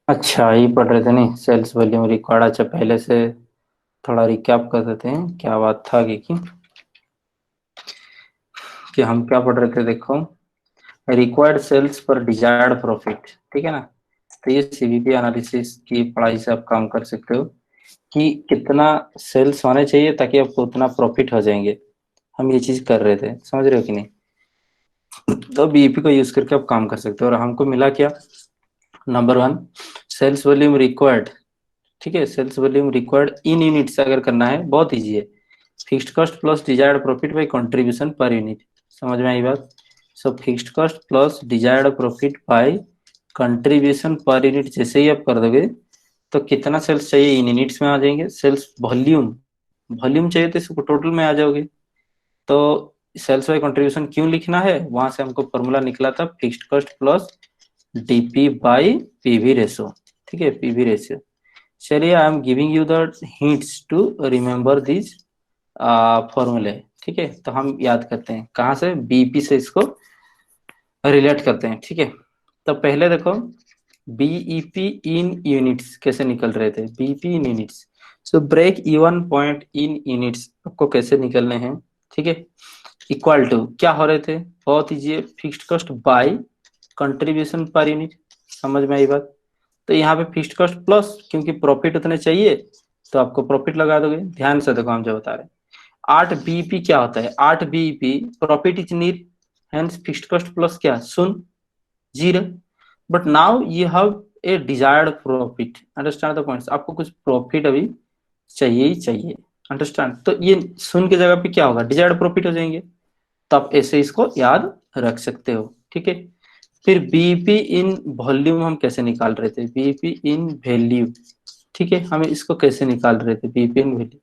अच्छा, ये पढ़ रहे थे नहीं, सेल्स वॉल्यूम रिक्वायर्ड। अच्छा, पहले से थोड़ा रिकैप कर देते हैं क्या बात था आगे की। कि हम क्या पढ़ रहे थे, देखो। रिक्वायर्ड सेल्स पर डिजायर्ड प्रॉफिट, ठीक है ना। तो ये सीवीपी एनालिसिस की पढ़ाई से आप काम कर सकते हो कि कितना सेल्स होने चाहिए ताकि आपको उतना प्रॉफिट हो जाएंगे। हम ये चीज कर रहे थे, समझ रहे हो कि नहीं। तो बीईपी को यूज करके आप काम कर सकते हो। और हमको मिला क्या, number one, sales volume required. ठीक है, sales volume required in units अगर करना है, बहुत इजी है। Fixed cost plus desired profit by contribution per unit. समझ में आई बात। सो fixed cost plus desired profit by contribution per unit जैसे ही आप कर दोगे, तो कितना सेल्स चाहिए इन यूनिट्स में आ जाएंगे। सेल्स वॉल्यूम, वॉल्यूम चाहिए तो इसको टोटल में आ जाओगे। तो सेल्स बाय कंट्रीब्यूशन क्यों लिखना है, वहां से हमको फॉर्मूला निकला था, fixed cost plus DP by PV ratio. ठीक है, पीवी रेशियो। चलिए, I am giving you the hints to remember this फॉर्मूले। ठीक है, तो हम याद करते हैं कहाँ से, बीपी से इसको रिलेट करते हैं। ठीक है, तो पहले देखो, बीईपी इन यूनिट्स कैसे निकल रहे थे, BEP in units. So break even point in units आपको कैसे निकलने हैं। ठीक है, इक्वल टू क्या हो रहे थे, बहुत easy, fixed cost by contribution per unit. समझ में आई बात। तो यहाँ पे फिक्स्ड कॉस्ट प्लस, क्योंकि प्रॉफिट उतने चाहिए तो आपको प्रॉफिट लगा दोगे। ध्यान से देखो, हम जो बता रहे हैं, 8 बीईपी क्या होता है, 8 BEP profit is need, hence fixed cost plus क्या, शून्य, zero. But now you have a desired profit, understand the points. आपको कुछ प्रॉफिट अभी चाहिए ही चाहिए, अंडरस्टैंड। तो ये शून्य की जगह पे क्या होगा, डिजायर्ड प्रॉफिट हो जाएंगे। तो आप ऐसे इसको याद रख सकते हो। ठीक है, फिर बीपी इन वॉल्यूम हम कैसे निकाल रहे थे, बीपी इन वैल्यू। ठीक है, हमें इसको कैसे निकाल रहे थे, BP in value,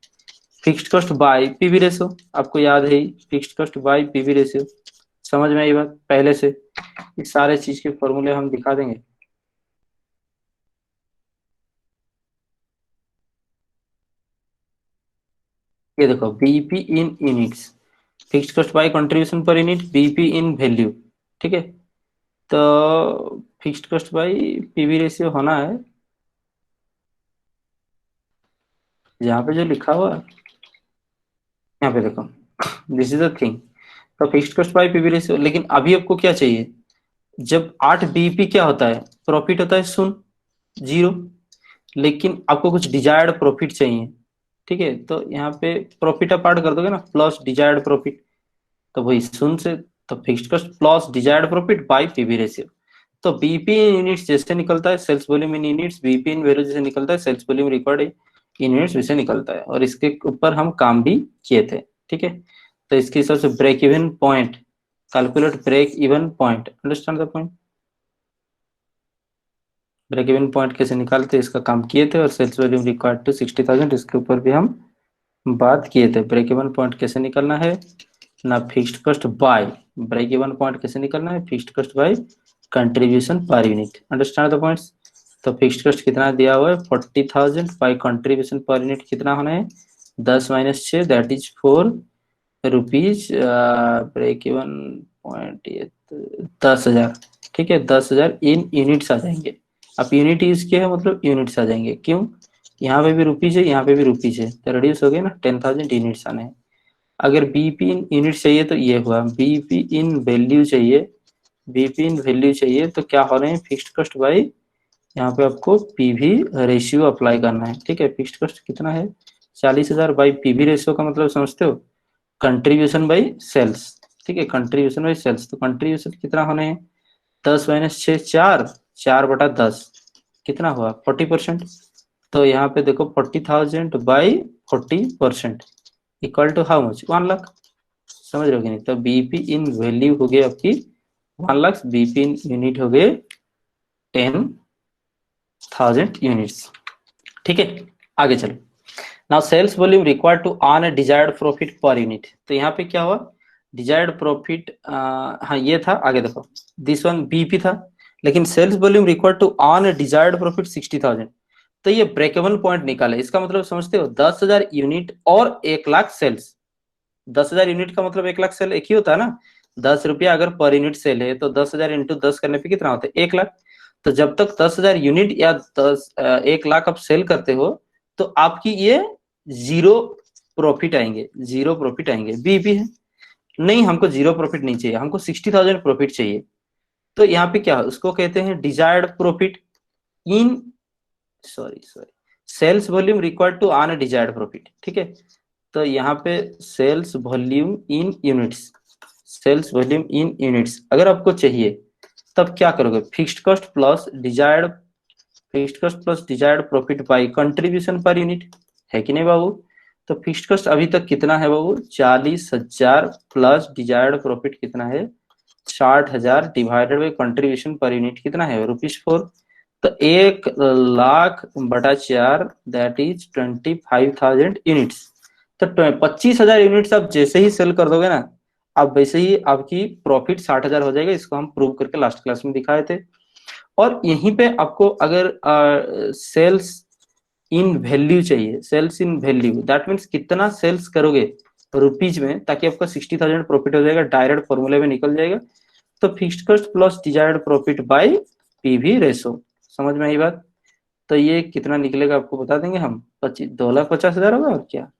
fixed cost bye PV ratio. आपको याद है, fixed cost bye PV ratio. समझ में आई बात पहले से। इस सारे चीज के फॉर्मूले हम दिखा देंगे। ये देखो, BP in units, fixed cost by contribution per unit, BP in value. ठीक है, तो fixed cost bye PV ratio होना है, यहाँ पे जो लिखा हुआ है, यहाँ पे देखो, दिस इज द थिंग। तो fixed cost bye PV ratio, लेकिन अभी आपको क्या चाहिए, जब 8 बीईपी क्या होता है, प्रॉफिट होता है शून्य, जीरो। लेकिन आपको कुछ डिजायर्ड प्रॉफिट चाहिए। ठीक है, तो यहाँ पे प्रॉफिट आप ऐड कर दोगे ना, प्लस डिजायर्ड प्रॉफिट, तो वही शून्य से। तो fixed cost plus desired profit by PV ratio. तो बीपी इन यूनिट्स जैसे निकलता है, sales volume in units, BP in value जैसे निकलता है, sales volume required in units वैसे निकलता है। और इसके ऊपर हम काम भी किए थे। ठीक है, तो इसके हिसाब से break even point, calculate break even point, understand the point. Break even point कैसे निकालते हैं, इसका काम किए थे। और सेल्स वॉल्यूम रिक्वायर्ड टू 60,000, इसके ऊपर भी हम बात किए थे। ब्रेक इवन पॉइंट कैसे निकलना है ना, fixed cost by, break even point कैसे निकलना है, fixed cost by contribution per unit, understand the points. तो फिक्स्ड कॉस्ट कितना दिया हुआ है, 40,000, बाय कंट्रीब्यूशन पर यूनिट कितना होना है, 10 - 6, that is ₹4। Break even point ये 10,000। ठीक है, 10,000 इन यूनिट्स आ जाएंगे। अब यूनिट यूज किया है मतलब यूनिट्स आ जाएंगे, क्यों, यहाँ पे भी रुपीज है, यहाँ पे भी रुपीज है, तो रिड्यूस हो गए ना, 10,000 यूनिट्स आने हैं। अगर बीपी इन यूनिट चाहिए तो ये हुआ, बीपी इन वैल्यू चाहिए, बीपी इन वैल्यू चाहिए तो क्या हो रहे हैं, फिक्स्ड कॉस्ट बाई, यहाँ पे आपको पीवी रेशियो अप्लाई करना है। ठीक है, फिक्स्ड कॉस्ट कितना है, 40,000 बाई पीवी रेशियो का मतलब समझते हो, कंट्रीब्यूशन बाई सेल्स। ठीक है, कंट्रीब्यूशन बाई सेल्स, तो कंट्रीब्यूशन कितना होने हैं, 10 - 6, 4, 4/10, कितना हुआ, 40%। तो यहाँ पे देखो, 40,000 by 40% equal to how much, 1 lakh. समझ रहे हो कि नहीं। तो बीपी इन वैल्यू हो गई आपकी 1 लाख, बीपी इन यूनिट हो गए 10,000 यूनिट्स। ठीक है, आगे चलो। Now sales volume required to earn a desired profit per unit. तो यहाँ पे क्या हुआ, डिजायर्ड प्रॉफिट, हाँ ये था, आगे देखो, दिस वन बीपी था, लेकिन sales volume required to earn a desired profit 60,000। तो ये ब्रेकेबल पॉइंट निकाला, इसका मतलब समझते हो, 10,000 यूनिट और 1 लाख सेल्स। 10,000 यूनिट का मतलब 1 लाख सेल एक ही होता है ना। ₹10 अगर पर यूनिट सेल है, तो 10,000 × 10 करने पे कितना होता है, 1 लाख। तो जब तक 10,000 यूनिट या 1 लाख आप सेल करते हो तो आपकी ये जीरो प्रॉफिट आएंगे, जीरो प्रॉफिट आएंगे। बी भी है, नहीं हमको जीरो प्रॉफिट नहीं चाहिए, हमको 60,000 प्रॉफिट चाहिए। तो यहाँ पे क्या है, उसको कहते हैं desired profit in, sorry sales volume required to earn desired profit. ठीक है, तो यहाँ पे sales volume in units, sales volume in units अगर आपको चाहिए तब क्या करोगे, fixed cost plus desired, fixed cost plus desired profit by contribution per unit, है कि नहीं बाबू। तो फिक्स्ड कॉस्ट अभी तक कितना है बाबू, 40,000 प्लस डिजायर्ड प्रॉफिट कितना है, 60,000 divided by contribution per unit कितना है, ₹4। तो 1,00,000/4 दैट इज 25,000 यूनिट्स। तो 25,000 यूनिट्स आप जैसे ही सेल कर दोगे ना, अब वैसे ही आपकी प्रॉफिट 60,000 हो जाएगा। इसको हम प्रूव करके लास्ट क्लास में दिखाए थे। और यहीं पे आपको अगर सेल्स इन वैल्यू चाहिए, sales in value that means कितना सेल्स करोगे रुपीज में, ताकि आपका 60,000 प्रॉफिट हो जाएगा, डायरेक्ट फॉर्मूले में निकल जाएगा। तो fixed cost plus desired profit by PV ratio, समझ में आई बात। तो ये कितना निकलेगा आपको बता देंगे हम, 2,50,000 होगा और क्या,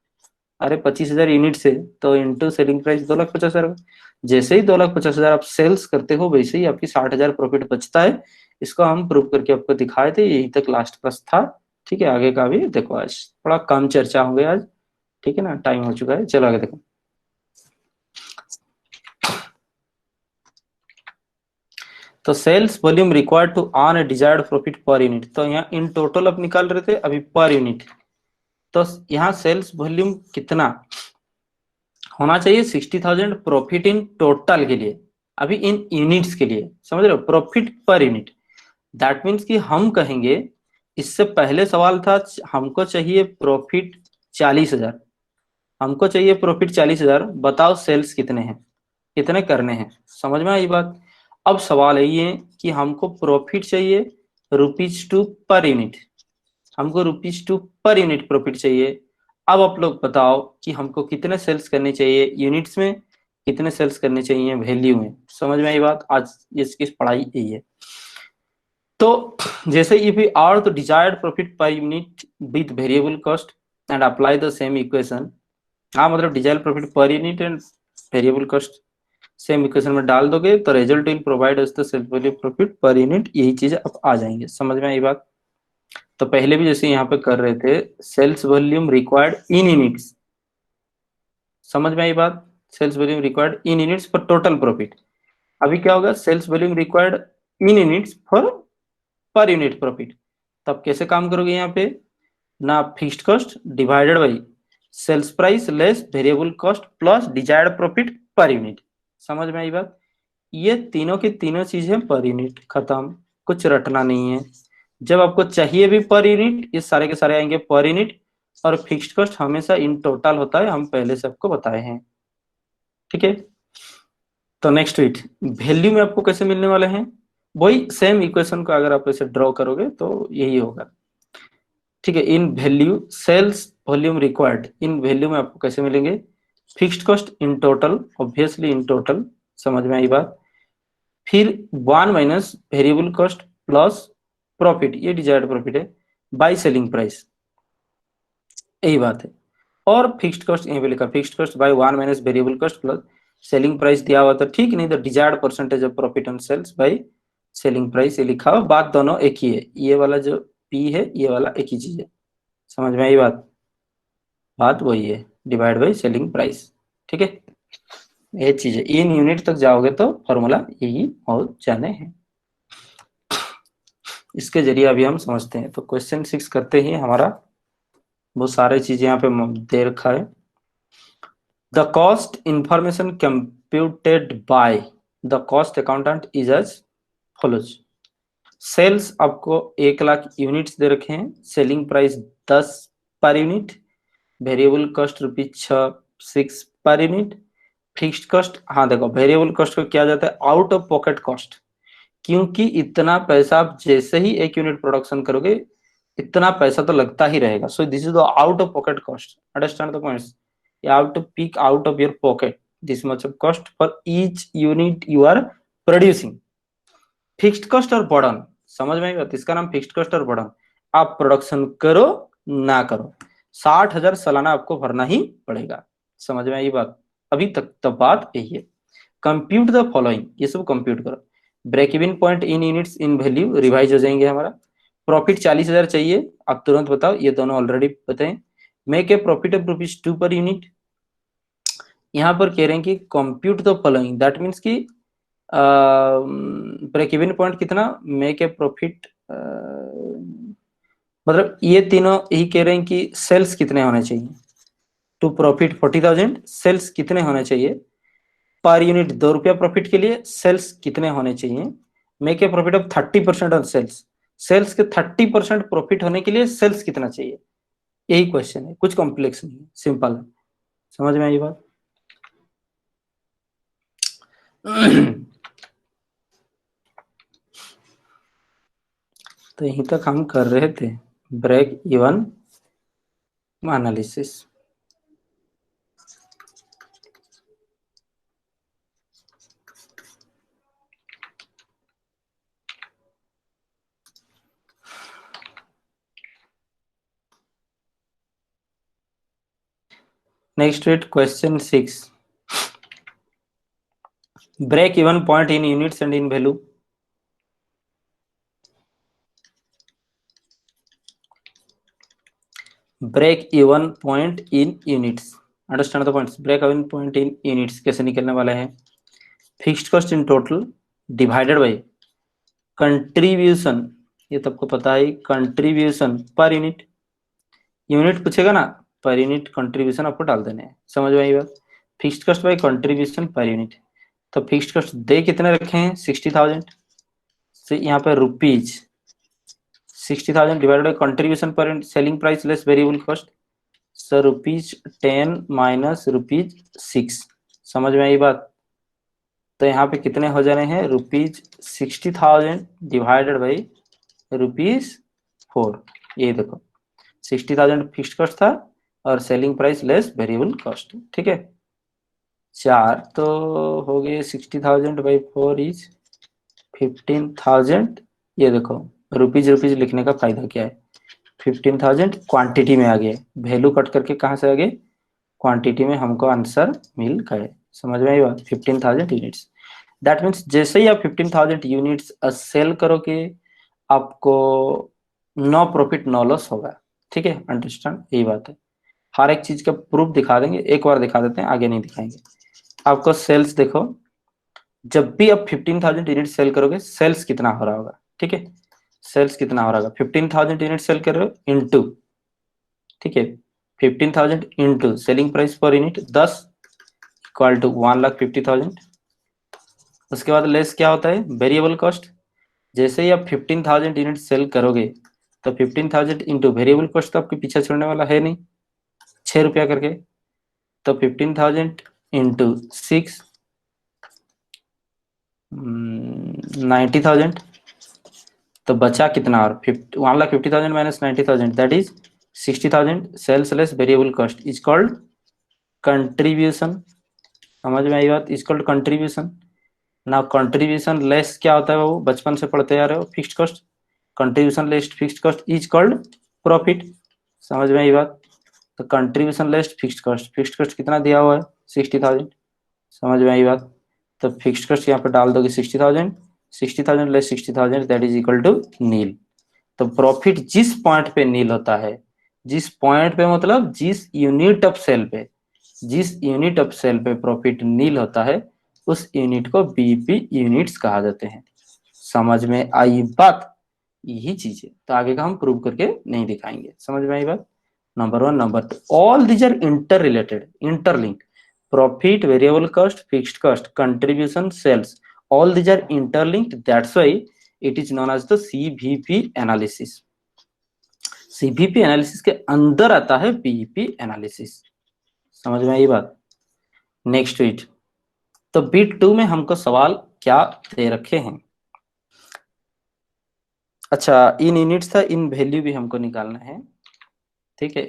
अरे 25,000 यूनिट से तो इंटू सेलिंग प्राइस 2,50,000 होगा। जैसे ही 2,50,000 आप सेल्स करते हो वैसे ही आपकी 60,000 प्रॉफिट बचता है। इसको हम प्रूव करके आपको दिखाए थे, यही तक लास्ट क्लास था। ठीक है, आगे का भी देखो, आज थोड़ा कम चर्चा होंगे आज, ठीक है ना, टाइम हो चुका है। चलो आगे देखो। तो sales volume required to earn a desired profit per unit, तो यहाँ इन टोटल आप निकाल रहे थे, अभी पर यूनिट। तो यहाँ सेल्स वॉल्यूम कितना होना चाहिए, 60,000 प्रॉफिट इन टोटल के लिए, अभी इन यूनिट्स के लिए, समझ रहे हो, profit per unit. That means कि हम कहेंगे, इससे पहले सवाल था हमको चाहिए प्रॉफिट 40,000, हमको चाहिए प्रॉफिट 40,000, बताओ सेल्स कितने हैं, कितने करने हैं, समझ में आई बात। अब सवाल है ये कि हमको प्रॉफिट चाहिए ₹2 पर यूनिट, हमको ₹2 पर यूनिट प्रॉफिट चाहिए। अब आप लोग बताओ कि हमको कितने सेल्स करने चाहिए यूनिट्स में, कितने सेल्स करने चाहिए वैल्यू में, समझ में आई बात। आज इसकी पढ़ाई यही है। तो जैसे if we are the desired profit per unit with variable cost and apply the same equation, हाँ मतलब desired profit per unit and variable cost same equation में डाल दोगे तो result will provide us the sales value profit per unit, यही चीजें अब आ जाएंगे, समझ में आई बात। तो पहले भी जैसे यहाँ पे कर रहे थे, sales volume required in units, समझ में आई बात, sales volume required in units for total profit. अभी क्या होगा, sales volume required in units for per unit profit. तब कैसे काम करोगे यहाँ पे, ना fixed cost divided by sales price less variable cost plus desired profit per unit, समझ में आई बात। ये तीनों की तीनों चीजें पर यूनिट, खत्म, कुछ रटना नहीं है। जब आपको चाहिए भी पर यूनिट, ये सारे के सारे आएंगे पर यूनिट, और फिक्स्ड कॉस्ट हमेशा इन टोटल होता है, हम पहले से आपको बताए हैं। ठीक है, तो नेक्स्ट वीट वैल्यू में आपको कैसे मिलने वाले हैं, वही सेम इक्वेशन को अगर आप ऐसे ड्रॉ करोगे तो यही होगा। ठीक है, इन value sales volume required, in value में आपको कैसे मिलेंगे, fixed cost in total, obviously in total, समझ में आई बात। फिर 1 minus variable cost plus profit, ये डिजायर्ड प्रॉफिट है, बाय सेलिंग प्राइस, यही बात है। और फिक्स्ड कॉस्ट यहीं पे लिखा, fixed cost by 1 minus variable cost plus selling price दिया हुआ था, ठीक नहीं, तो desired percentage of profit on sales bye selling price, ये लिखा हुआ, बात दोनों एक ही है, ये वाला जो पी है ये वाला एक ही चीज है, समझ में आई बात, बात वही है, डिवाइड बाय सेलिंग प्राइस। ठीक है, ये चीज है, इन यूनिट तक जाओगे तो फॉर्मूला यही हो जाने हैं, इसके जरिए अभी हम समझते हैं। तो क्वेश्चन 6 करते ही हमारा बहुत सारे चीज यहाँ पे दे रखा है। The cost information computed by the cost accountant is as follows. Sales आपको 1,00,000 यूनिट्स दे रखे हैं, selling price 10 per unit, variable cost ₹6 per unit, fixed cost, हाँ देखो वेरिएबल कॉस्ट को किया जाता है आउट ऑफ पॉकेट कॉस्ट, क्योंकि इतना पैसा आप जैसे ही 1 यूनिट प्रोडक्शन करोगे इतना पैसा तो लगता ही रहेगा। सो this is the out of pocket cost, understand the points, you have to pick out of your pocket this much of cost for each unit you are producing। Fixed cost और burden, समझ में आई बात? इसका नाम fixed cost और burden. आप production करो ना करो, 60,000 सालाना आपको भरना ही पड़ेगा। समझ में आई बात? अभी तक तब बात यही है। कंप्यूट द फॉलोइंग, ये सब कंप्यूट करो। Break even point in units in value revise हो जाएंगे हमारा। प्रॉफिट 40,000 चाहिए, आप तुरंत बताओ, ये दोनों ऑलरेडी बताएं। Make a profit of ₹2 per unit. यहाँ पर कह रहे हैं कि compute the following, that means कि ब्रेक इवन पॉइंट कितना, मेक ए प्रॉफिट, मतलब ये तीनों यही कह रहे हैं कि सेल्स कितने होने चाहिए। टू प्रॉफिट 40,000, सेल्स कितने होने चाहिए पर यूनिट। ₹2 प्रॉफिट के लिए सेल्स कितने होने चाहिए। Make a profit of 30% on sales, sales के 30% प्रॉफिट होने के लिए सेल्स कितना चाहिए। यही क्वेश्चन है, कुछ कॉम्प्लेक्स नहीं है, सिंपल है। समझ में आई बात? तो यहीं तक हम कर रहे थे break even analysis. Next it question 6, break even point in units and in value. Break even point in units, understand the points. Break even point in units कैसे निकलने वाले हैं। Fixed cost in total divided by contribution, ये तो आपको पता है, contribution per unit. Unit पूछेगा ना, पर यूनिट कंट्रीब्यूशन आपको डाल देने हैं। समझ में आई बात? Fixed cost by contribution per unit. तो फिक्स्ड कॉस्ट दे कितने रखे हैं, 60,000 से यहाँ pay rupees 60,000 divided by contribution per unit, selling price less variable cost, sir ₹10 minus ₹6। समझ में आई बात? तो यहाँ पे कितने हो जाने हैं, ₹60,000 डिवाइडेड बाई ₹4। ये देखो 60,000 फिक्स्ड कॉस्ट था और selling price less variable cost, ठीक है। 4 तो हो गए, 60,000 बाई 4 इज 15,000। ये देखो रुपीज रुपीज लिखने का फायदा क्या है, 15,000 क्वांटिटी में आ गया, वैल्यू कट करके कहाँ से आ गए, क्वांटिटी में हमको आंसर मिल गए। समझ में आई बात? 15,000 यूनिट्स। दैट मीन्स जैसे ही आप 15,000 यूनिट्स सेल करोगे, आपको नो प्रॉफिट नो लॉस होगा, ठीक है। अंडरस्टैंड, यही बात है। हर एक चीज का प्रूफ दिखा देंगे, एक बार दिखा देते हैं, आगे नहीं दिखाएंगे। आपको सेल्स देखो, जब भी आप 15,000 यूनिट सेल करोगे, सेल्स कितना हो रहा होगा, ठीक है। सेल्स कितना हो रहा होगा, 15,000 यूनिट सेल कर रहे हो इंटू, ठीक है, 15,000 into selling price per unit 10 equal to 1,50,000। उसके बाद लेस क्या होता है, वेरिएबल कॉस्ट। जैसे ही आप 15,000 यूनिट सेल करोगे, तो 15,000 इंटू वेरिएबल कॉस्ट तो आपके पीछे छोड़ने वाला है नहीं, ₹6 करके। तो 15,000 इंटू 6 90,000। तो बचा कितना, और 1,50,000 minus 90,000 that is 60,000। Sales less variable cost is called contribution. समझ में आई बात? Is called contribution. ना कंट्रीब्यूशन लेस क्या होता है, वो बचपन से पढ़ते आ रहे हो, fixed cost. Contribution less fixed cost is called profit. समझ में आई बात? तो contribution less fixed cost, fixed cost कितना दिया हुआ है, 60,000। समझ में आई बात? तो फिक्स्ड कॉस्ट यहाँ पे डाल दोगे 60,000, 60,000 less 60,000 that is equal to nil. तो प्रॉफिट जिस पॉइंट पे नील होता है, जिस पॉइंट पे मतलब जिस यूनिट ऑफ सेल पे, जिस यूनिट ऑफ सेल पे प्रॉफिट नील होता है, उस यूनिट को बीपी यूनिट्स कहा जाते हैं। समझ में आई बात? यही चीज है, तो आगे का हम प्रूव करके नहीं दिखाएंगे। समझ में आई बात? Number 1। Number 2, all these are interrelated, interlinked. Profit, variable cost, fixed cost, contribution, sales, all these are interlinked, that's why it is known as the CVP analysis। CVP analysis के अंदर आता है बीईपी एनालिसिस। समझ में आई बात? Next beat, तो beat 2 में हमको सवाल क्या दे रखे हैं। अच्छा, इन यूनिट्स था, इन वैल्यू भी हमको निकालना है, ठीक है।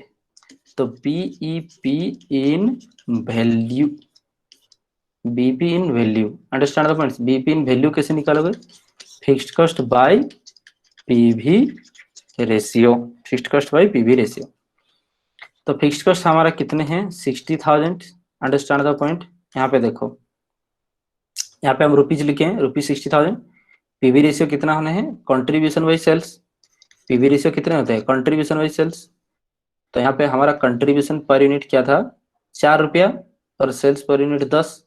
तो BEP in value, BP in value, understand the points. BP in value कैसे निकालोगे, fixed cost bye PV ratio, fixed cost by PV ratio. तो फिक्स्ड कॉस्ट हमारा कितने हैं 60,000। Understand the point. यहाँ पे देखो, यहाँ पे हम रुपीज लिखे हैं, रुपीज 60,000। पीवी रेशियो कितना होने हैं contribution by sales. PV ratio कितने होते हैं कंट्रीब्यूशन बाई सेल्स। तो यहाँ पे हमारा कंट्रीब्यूशन पर यूनिट क्या था 4 रुपया और सेल्स पर यूनिट 10।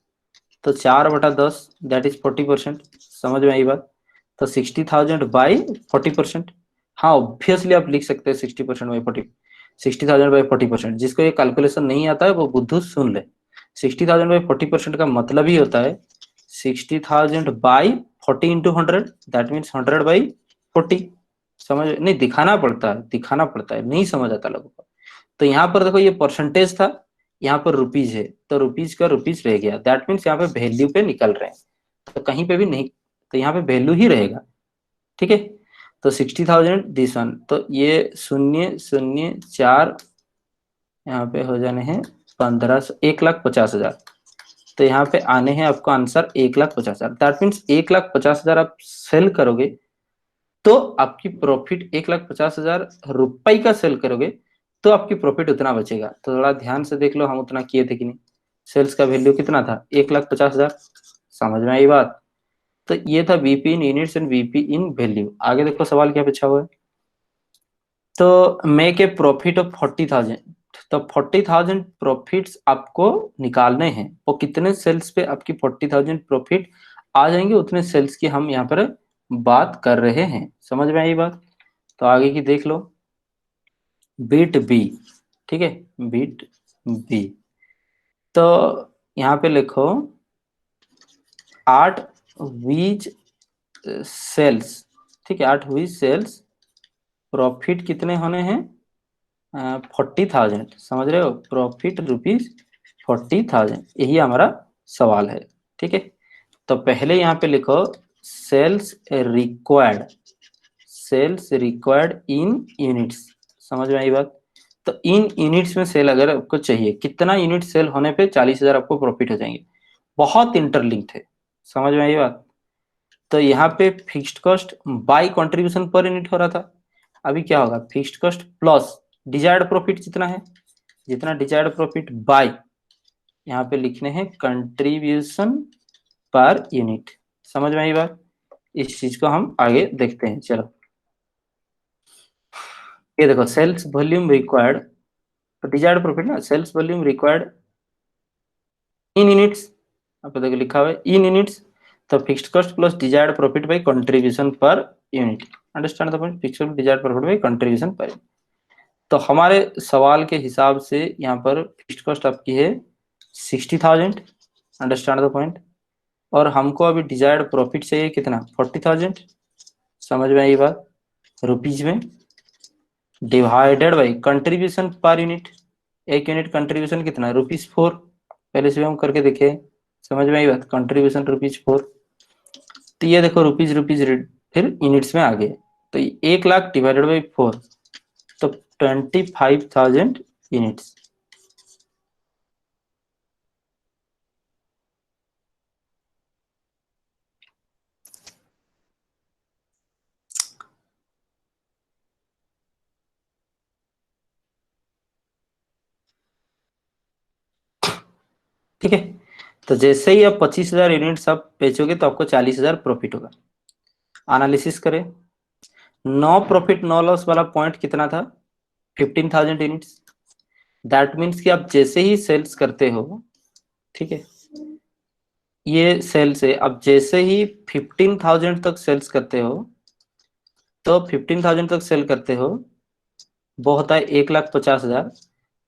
तो 4/10 दैट इज 40%। समझ में आई बात। तो 60,000 बाई 40%। हाँ ऑब्वियसली आप लिख सकते हैं 60% बाई 40, 60,000 बाई 40%। जिसको ये कैलकुलेशन नहीं आता है वो बुद्धू सुन ले। 60,000 बाई 40% का मतलब ही होता है 60,000 by 40 into 100, that means 100 by 40। समझ नहीं, दिखाना पड़ता है, दिखाना पड़ता है, नहीं समझ आता लोगों को। तो यहाँ पर देखो ये परसेंटेज था, यहाँ पर रुपीज है, तो रुपीज का रुपीज रह गया, दैट मीन्स यहाँ पे वैल्यू पे निकल रहे हैं, तो कहीं पे भी नहीं, तो यहाँ पे वैल्यू ही रहेगा। ठीक है, तो 60,000 दिस वन, तो ये 0.04 यहाँ पे हो जाने हैं 1500, 1,50,000। तो यहाँ पे आने हैं आपको आंसर 1,50,000। दैट मीन्स 1,50,000 आप सेल करोगे तो आपकी प्रॉफिट 1,50,000 रुपए का सेल करोगे तो आपकी प्रॉफिट उतना बचेगा। तो थोड़ा ध्यान से देख लो हम उतना किए थे कि नहीं। सेल्स का वैल्यू कितना था 1,50,000। समझ में आई बात। तो ये था BP in units and BP in value. आगे देखो सवाल क्या पूछा हुआ है। तो मेक ए प्रॉफिट ऑफ 40,000। तो 40,000 प्रॉफिट्स आपको निकालने हैं, वो कितने सेल्स पे आपकी 40,000 प्रॉफिट आ जाएंगे उतने सेल्स की हम यहाँ पर बात कर रहे हैं। समझ में आई बात। तो आगे की देख लो, बीट बी। ठीक है, बीट बी। तो यहाँ पे लिखो 8 वीज सेल्स। ठीक है, 8 वीज सेल्स प्रॉफिट कितने होने हैं 40,000। समझ रहे हो, प्रॉफिट रुपीज 40,000, यही हमारा सवाल है। ठीक है, तो पहले यहाँ पे लिखो sales required, sales required in units. समझ में आई बात। तो इन यूनिट्स में सेल अगर आपको चाहिए, कितना यूनिट सेल होने पे 40,000 आपको प्रॉफिट हो जाएंगे, बहुत इंटरलिंक्ड है। समझ में आई बात। तो यहाँ पे fixed cost by contribution per unit हो रहा था, अभी क्या होगा fixed cost plus desired profit जितना है, जितना डिजायर्ड प्रॉफिट बाय यहाँ पे लिखने हैं कंट्रीब्यूशन पर यूनिट। समझ में आई बात। इस चीज को हम आगे देखते हैं। चलो ये देखो सेल्स वॉल्यूम रिक्वायर्ड, तो डिजायर्ड प्रॉफिट ना, sales volume required in units, आपको देखो लिखा हुआ है इन यूनिट्स। तो fixed cost plus desired profit by contribution per unit. Understand the point, fixed desired profit by contribution per. तो हमारे सवाल के हिसाब से यहाँ पर फिक्स्ड कॉस्ट आपकी है 60,000। Understand the point. और हमको अभी डिजायर्ड प्रॉफिट चाहिए कितना 40,000। समझ में आई बात। रुपीज में divided by contribution per unit, एक यूनिट कंट्रीब्यूशन कितना ₹4। पहले से हम करके देखे। समझ में आई बात, कंट्रीब्यूशन ₹4। तो ये देखो रुपीज रुपीज फिर यूनिट्स में आ गए, तो 1,00,000 डिवाइडेड बाई 4, तो 25,000 यूनिट्स। ठीक है, तो जैसे ही आप 25,000 यूनिट्स आप बेचोगे तो आपको 40,000 प्रॉफिट होगा। एनालिसिस करें, नो प्रॉफिट नो लॉस वाला पॉइंट कितना था 15,000 यूनिट्स। दैट मीन्स कि आप जैसे ही सेल्स करते हो, ठीक है, ये सेल्स है, आप जैसे ही 15,000 तक सेल्स करते हो, तो 15,000 तक सेल करते हो वो होता है 1,50,000,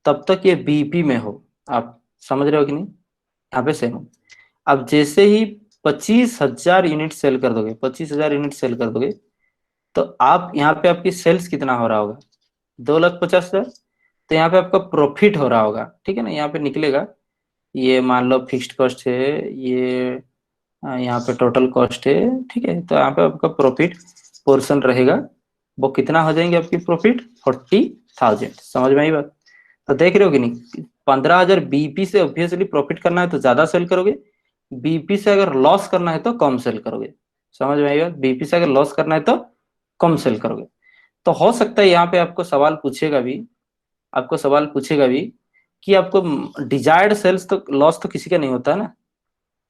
तब तक ये बीपी में हो। आप समझ रहे हो कि नहीं, यहाँ पे सेम हो। अब जैसे ही 25,000 यूनिट सेल कर दोगे, 25,000 यूनिट सेल कर दोगे, तो आप यहाँ पे आपकी सेल्स कितना हो रहा होगा 2,50,000। तो यहाँ पे आपका प्रॉफिट हो रहा होगा। ठीक है ना, यहाँ पे निकलेगा, ये मान लो फिक्स्ड कॉस्ट है, ये यहाँ पे टोटल कॉस्ट है। ठीक है, तो यहाँ पे आपका प्रॉफिट पोर्शन रहेगा, वो कितना हो जाएंगे आपकी प्रॉफिट 40,000। समझ में आई बात। तो देख रहे हो कि नहीं, 15,000 बीपी से ऑब्वियसली प्रॉफिट करना है तो ज्यादा सेल करोगे, बीपी से अगर लॉस करना है तो कम सेल करोगे। समझ में आई बात। बीपी से अगर लॉस करना है तो कम सेल करोगे। तो हो सकता है यहाँ पे आपको सवाल पूछेगा भी, कि आपको डिजायर्ड सेल्स तो लॉस तो किसी का नहीं होता है ना।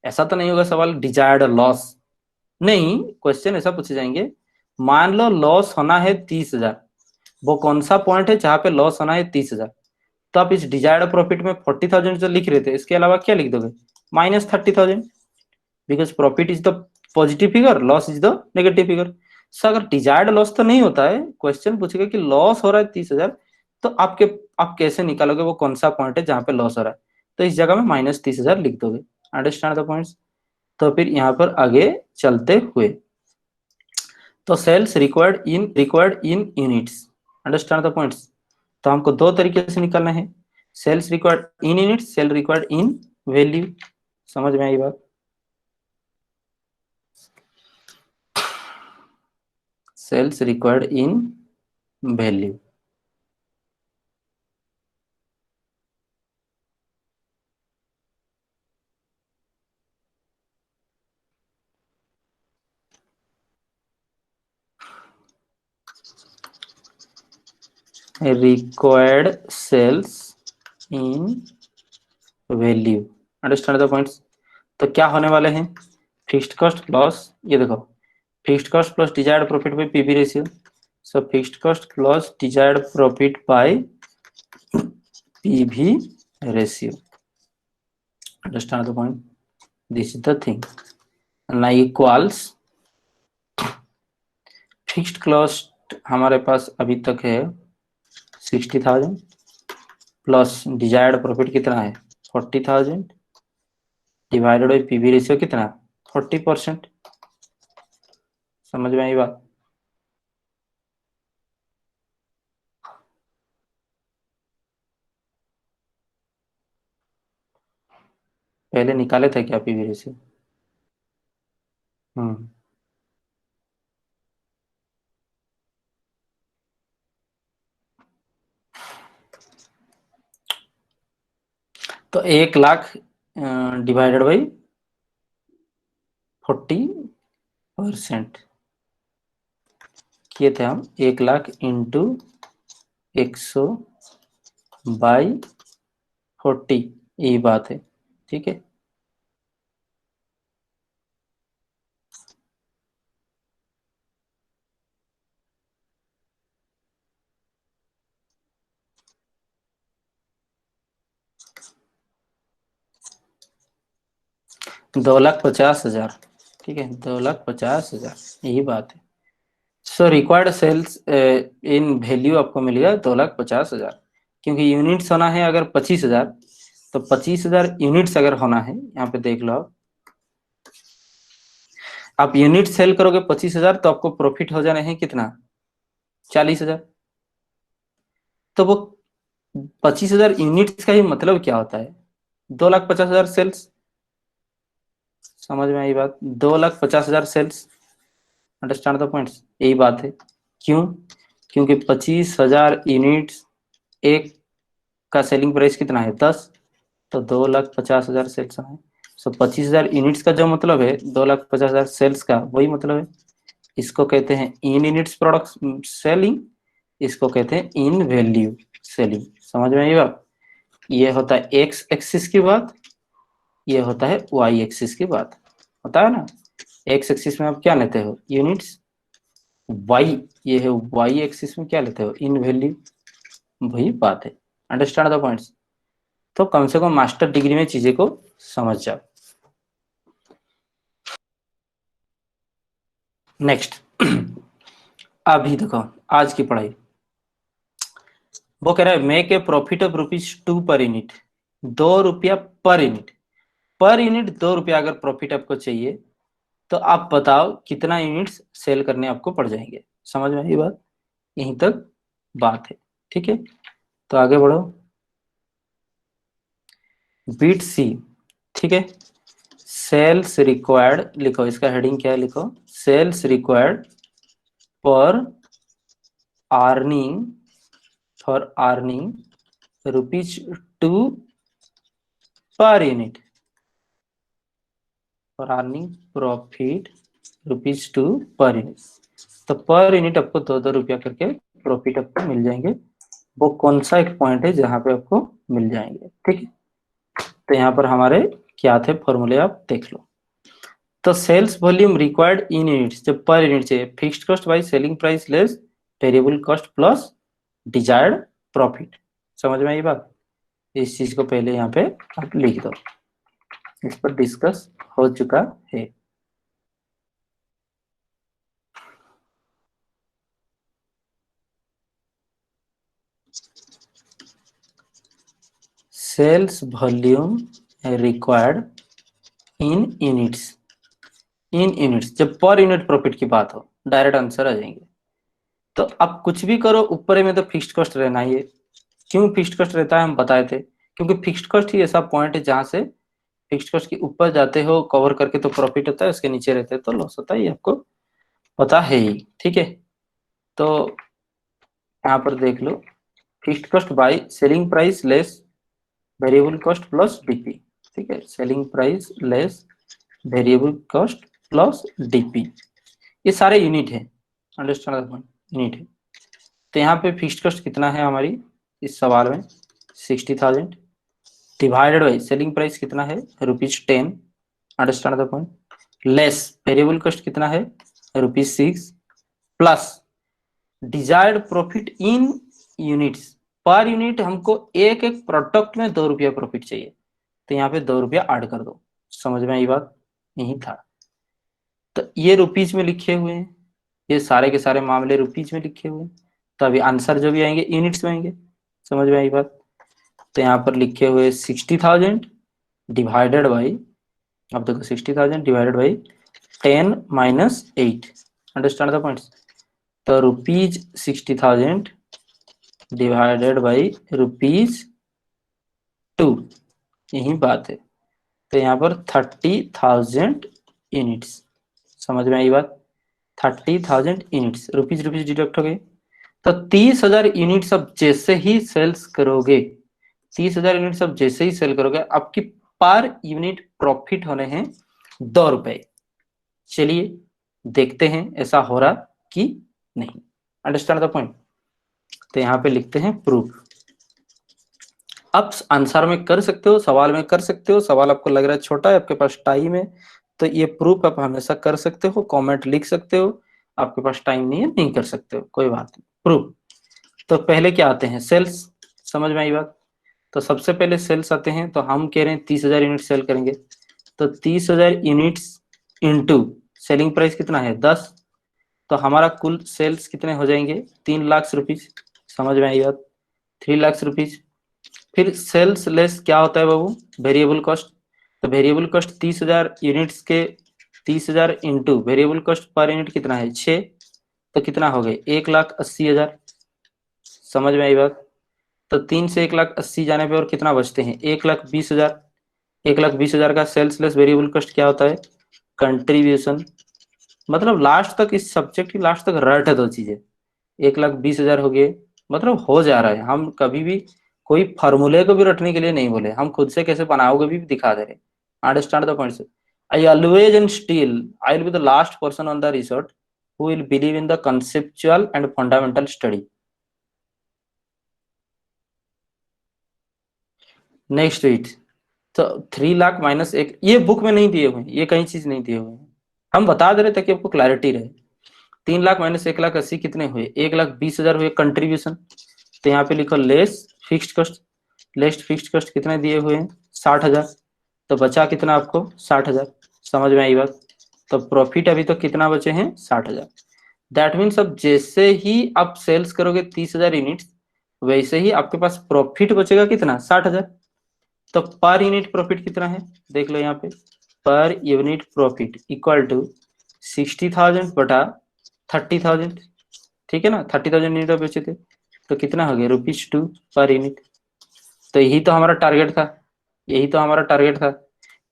ऐसा तो नहीं होगा सवाल डिजायर्ड लॉस, नहीं, क्वेश्चन ऐसा पूछे जाएंगे, मान लो लॉस होना है 30,000, वो कौन सा पॉइंट है जहां पे लॉस होना है 30,000, तो आप इस डिजायर्ड प्रॉफिट में 40,000 जो लिख रहे थे इसके अलावा क्या लिख दोगे, -30,000, because profit is the positive figure, loss is the negative figure. So अगर डिजायर्ड लॉस तो नहीं होता है, क्वेश्चन पूछेगा कि लॉस हो रहा है 30,000, तो आप कैसे निकालोगे वो कौन सा पॉइंट है जहां पे लॉस हो रहा है, तो इस जगह में -30,000 लिख दोगे। Understand the points. तो फिर यहाँ पर आगे चलते हुए, तो sales required in units, understand the points. तो हमको दो तरीके से निकालना है, sales required in units, sale required in value. समझ में आई बात? Sales required in value. Required sales in value, understand the points. तो क्या होने वाले हैं, फिक्स्ड कॉस्ट प्लस, ये देखो, fixed cost plus desired profit by PV ratio. So fixed cost plus desired profit by PV ratio, understand the point, this is the thing. ना equals fixed cost हमारे पास अभी तक है 60,000 प्लस डिजायर्ड प्रॉफिट कितना है 40,000 divided by PV ratio कितना 40%। समझ में आई बात? पहले निकाले थे क्या पीवी रेशियो? हम्म, तो 1,00,000 डिवाइडेड बाई 40% किए थे हम, 1,00,000 इंटू 100/40, यही बात है, ठीक है। तो 2,50,000, ठीक है, 2,50,000, यही बात है। So required sales in value आपको मिलेगा 2,50,000, क्योंकि यूनिट्स होना है अगर 25,000, तो 25,000 यूनिट्स अगर होना है, यहाँ पे देख लो आप यूनिट सेल करोगे 25,000 तो आपको प्रॉफिट हो जाना है कितना 40,000। तो वो 25,000 यूनिट्स का ही मतलब क्या होता है, 2,50,000 सेल्स। समझ में आई बात, 2,50,000 सेल्स, अंडरस्टैंड द पॉइंट्स, यही बात है। क्यों? क्योंकि 25,000 यूनिट्स, एक का सेलिंग प्राइस कितना है 10, तो 2,50,000 सेल्स है। सो 25,000 यूनिट्स का जो मतलब है 2,50,000 सेल्स का वही मतलब है। इसको कहते हैं इन यूनिट्स प्रोडक्ट सेलिंग, इसको कहते हैं इन वैल्यू सेलिंग। समझ में आई बात? ये होता है एक्स एक्सिस की बात, ये होता है वाई एक्सिस की बात, होता है ना। एक्स एक्सिस में आप क्या लेते हो यूनिट्स, वाई, ये है वाई एक्सिस में क्या लेते हो इन वैल्यू, वही बात है। Understand the points. तो कम से कम मास्टर डिग्री में चीजें को समझ जाओ। नेक्स्ट अभी देखो आज की पढ़ाई, वो कह रहा है make a profit of ₹2 per unit, ₹2 per unit, per unit 2 रुपया अगर प्रॉफिट आपको चाहिए, तो आप बताओ कितना यूनिट्स सेल करने आपको पड़ जाएंगे। समझ में आई बात? यहीं तक बात है, ठीक है। तो आगे बढ़ो, बीट सी, ठीक है। सेल्स रिक्वायर्ड लिखो, इसका हेडिंग क्या है लिखो, सेल्स रिक्वायर्ड पर earning, for earning ₹2 per unit, for earning profit ₹2 per unit. तो पर यूनिट आपको 2-2 रुपया करके प्रॉफिट आपको मिल जाएंगे। वो कौन सा एक पॉइंट है जहां पे आपको मिल जाएंगे, ठीक है। तो यहाँ पर हमारे क्या थे फॉर्मूले, आप देख लो। तो sales volume required in units, जब पर यूनिट चाहिए, fixed cost by selling price less variable cost plus desired profit. समझ में आई बात? इस चीज को पहले यहाँ पे आप लिख दो, इस पर डिस्कस हो चुका है। Sales volume required in units, in units, जब पर यूनिट प्रॉफिट की बात हो डायरेक्ट आंसर आ जाएंगे। तो अब कुछ भी करो, ऊपर में तो फिक्स्ड कॉस्ट रहना ही है। क्यों फिक्स्ड कॉस्ट रहता है हम बताए थे, क्योंकि फिक्स्ड कॉस्ट ही ऐसा पॉइंट है जहां से फिक्स्ड कॉस्ट के ऊपर जाते हो कवर करके तो प्रॉफिट होता है, उसके नीचे रहते हैं तो लॉस होता है, ये आपको पता है ही, ठीक है। तो यहाँ पर देख लो, fixed cost by selling price less variable cost plus DP, ठीक है, selling price less variable cost plus DP, ये सारे यूनिट है, अंडरस्टैंड, यूनिट है। तो यहाँ पे फिक्स्ड कॉस्ट कितना है हमारी इस सवाल में, 60,000 डिवाइडेड बाई सेलिंग प्राइस कितना है ₹10, understand the point, less variable cost कितना है ₹6 प्लस डिजायर्ड प्रॉफिट इन यूनिट्स, पर यूनिट हमको एक एक प्रोडक्ट में 2 रुपया प्रॉफिट चाहिए, तो यहाँ पे 2 रुपया ऐड कर दो। समझ में आई बात? यही था। तो ये रुपीज में लिखे हुए हैं, ये सारे के सारे मामले रुपीज में लिखे हुए हैं, तो अभी आंसर जो भी आएंगे यूनिट्स में आएंगे। समझ में आई बात? तो यहाँ पर लिखे हुए 60,000 डिवाइडेड बाई, अब देखो 60,000 divided by 10 - 8, understand the points. तो ₹60,000 डिवाइडेड बाई ₹2, यही बात है। तो यहाँ पर 30,000 यूनिट्स, समझ में आई बात? 30,000 यूनिट्स, रुपीज रुपीज डिडक्ट हो गए। तो 30,000 यूनिट्स अब जैसे ही सेल्स करोगे, 30,000 यूनिट्स अब जैसे ही सेल करोगे, आपकी पर यूनिट प्रॉफिट होने हैं 2 रुपए। चलिए देखते हैं ऐसा हो रहा कि नहीं, अंडरस्टैंड द पॉइंट। तो यहाँ पे लिखते हैं प्रूफ। अब आंसर में कर सकते हो, सवाल में कर सकते हो, सवाल आपको लग रहा है छोटा है, आपके पास टाइम है, तो ये प्रूफ आप हमेशा कर सकते हो, कमेंट लिख सकते हो। आपके पास टाइम नहीं है, नहीं कर सकते हो, कोई बात नहीं। प्रूफ, तो पहले क्या आते हैं, सेल्स। समझ में आई बात? तो सबसे पहले सेल्स आते हैं, तो हम कह रहे हैं 30,000 यूनिट सेल करेंगे, तो 30,000 यूनिट्स इंटू सेलिंग प्राइस कितना है 10, तो हमारा कुल सेल्स कितने हो जाएंगे 3 लाख रुपीज। समझ में आई बात? 3 लाख रुपीज। फिर सेल्स लेस क्या होता है बाबू, वेरिएबल कॉस्ट। तो वेरिएबल कॉस्ट 30,000 यूनिट्स के 30,000 into variable cost per unit कितना है 6, तो कितना हो गए 1,80,000। समझ में आई बात? तो 3 से 1,80,000 जाने पे और कितना बचते हैं 1,20,000। 1,20,000 का सेल्स लेस वेरिएबल कॉस्ट क्या होता है, कंट्रीब्यूशन। मतलब लास्ट तक इस सब्जेक्ट की लास्ट तक रट है दो चीजें। 1,20,000 हो गए, मतलब हो जा रहा है। हम कभी भी कोई फार्मूले को भी रटने के लिए नहीं बोले, हम खुद से कैसे बनाओगे भी दिखा दे रहे। Understand the point? I always and still I will be the last person on the resort who will believe in the conceptual and fundamental study. Next it, तो 3 लाख माइनस एक, ये बुक में नहीं दिए हुए हैं, ये कहीं चीज नहीं दिए हुए हैं, हम बता दे रहे ताकि आपको क्लैरिटी रहे। 3 लाख माइनस 1,80,000 कितने हुए, 1,20,000 हुए कंट्रीब्यूशन। तो यहाँ पे लिखो less fixed cost, less fixed cost कितने दिए हुए हैं 60,000, तो बचा कितना आपको 60,000। समझ में आई बात? तो प्रॉफिट अभी तो कितना बचे हैं 60,000। दैट मीन्स अब जैसे ही आप सेल्स करोगे 30,000 यूनिट, वैसे ही आपके पास प्रॉफिट बचेगा कितना 60,000। तो पर यूनिट प्रॉफिट कितना है देख लो यहाँ पे, पर यूनिट प्रॉफिट इक्वल टू 60,000 बटा 30,000, ठीक है ना। 30,000 यूनिट बेचे थे, तो कितना हो गया ₹2 पर यूनिट। तो यही तो हमारा टारगेट था, यही तो हमारा टारगेट था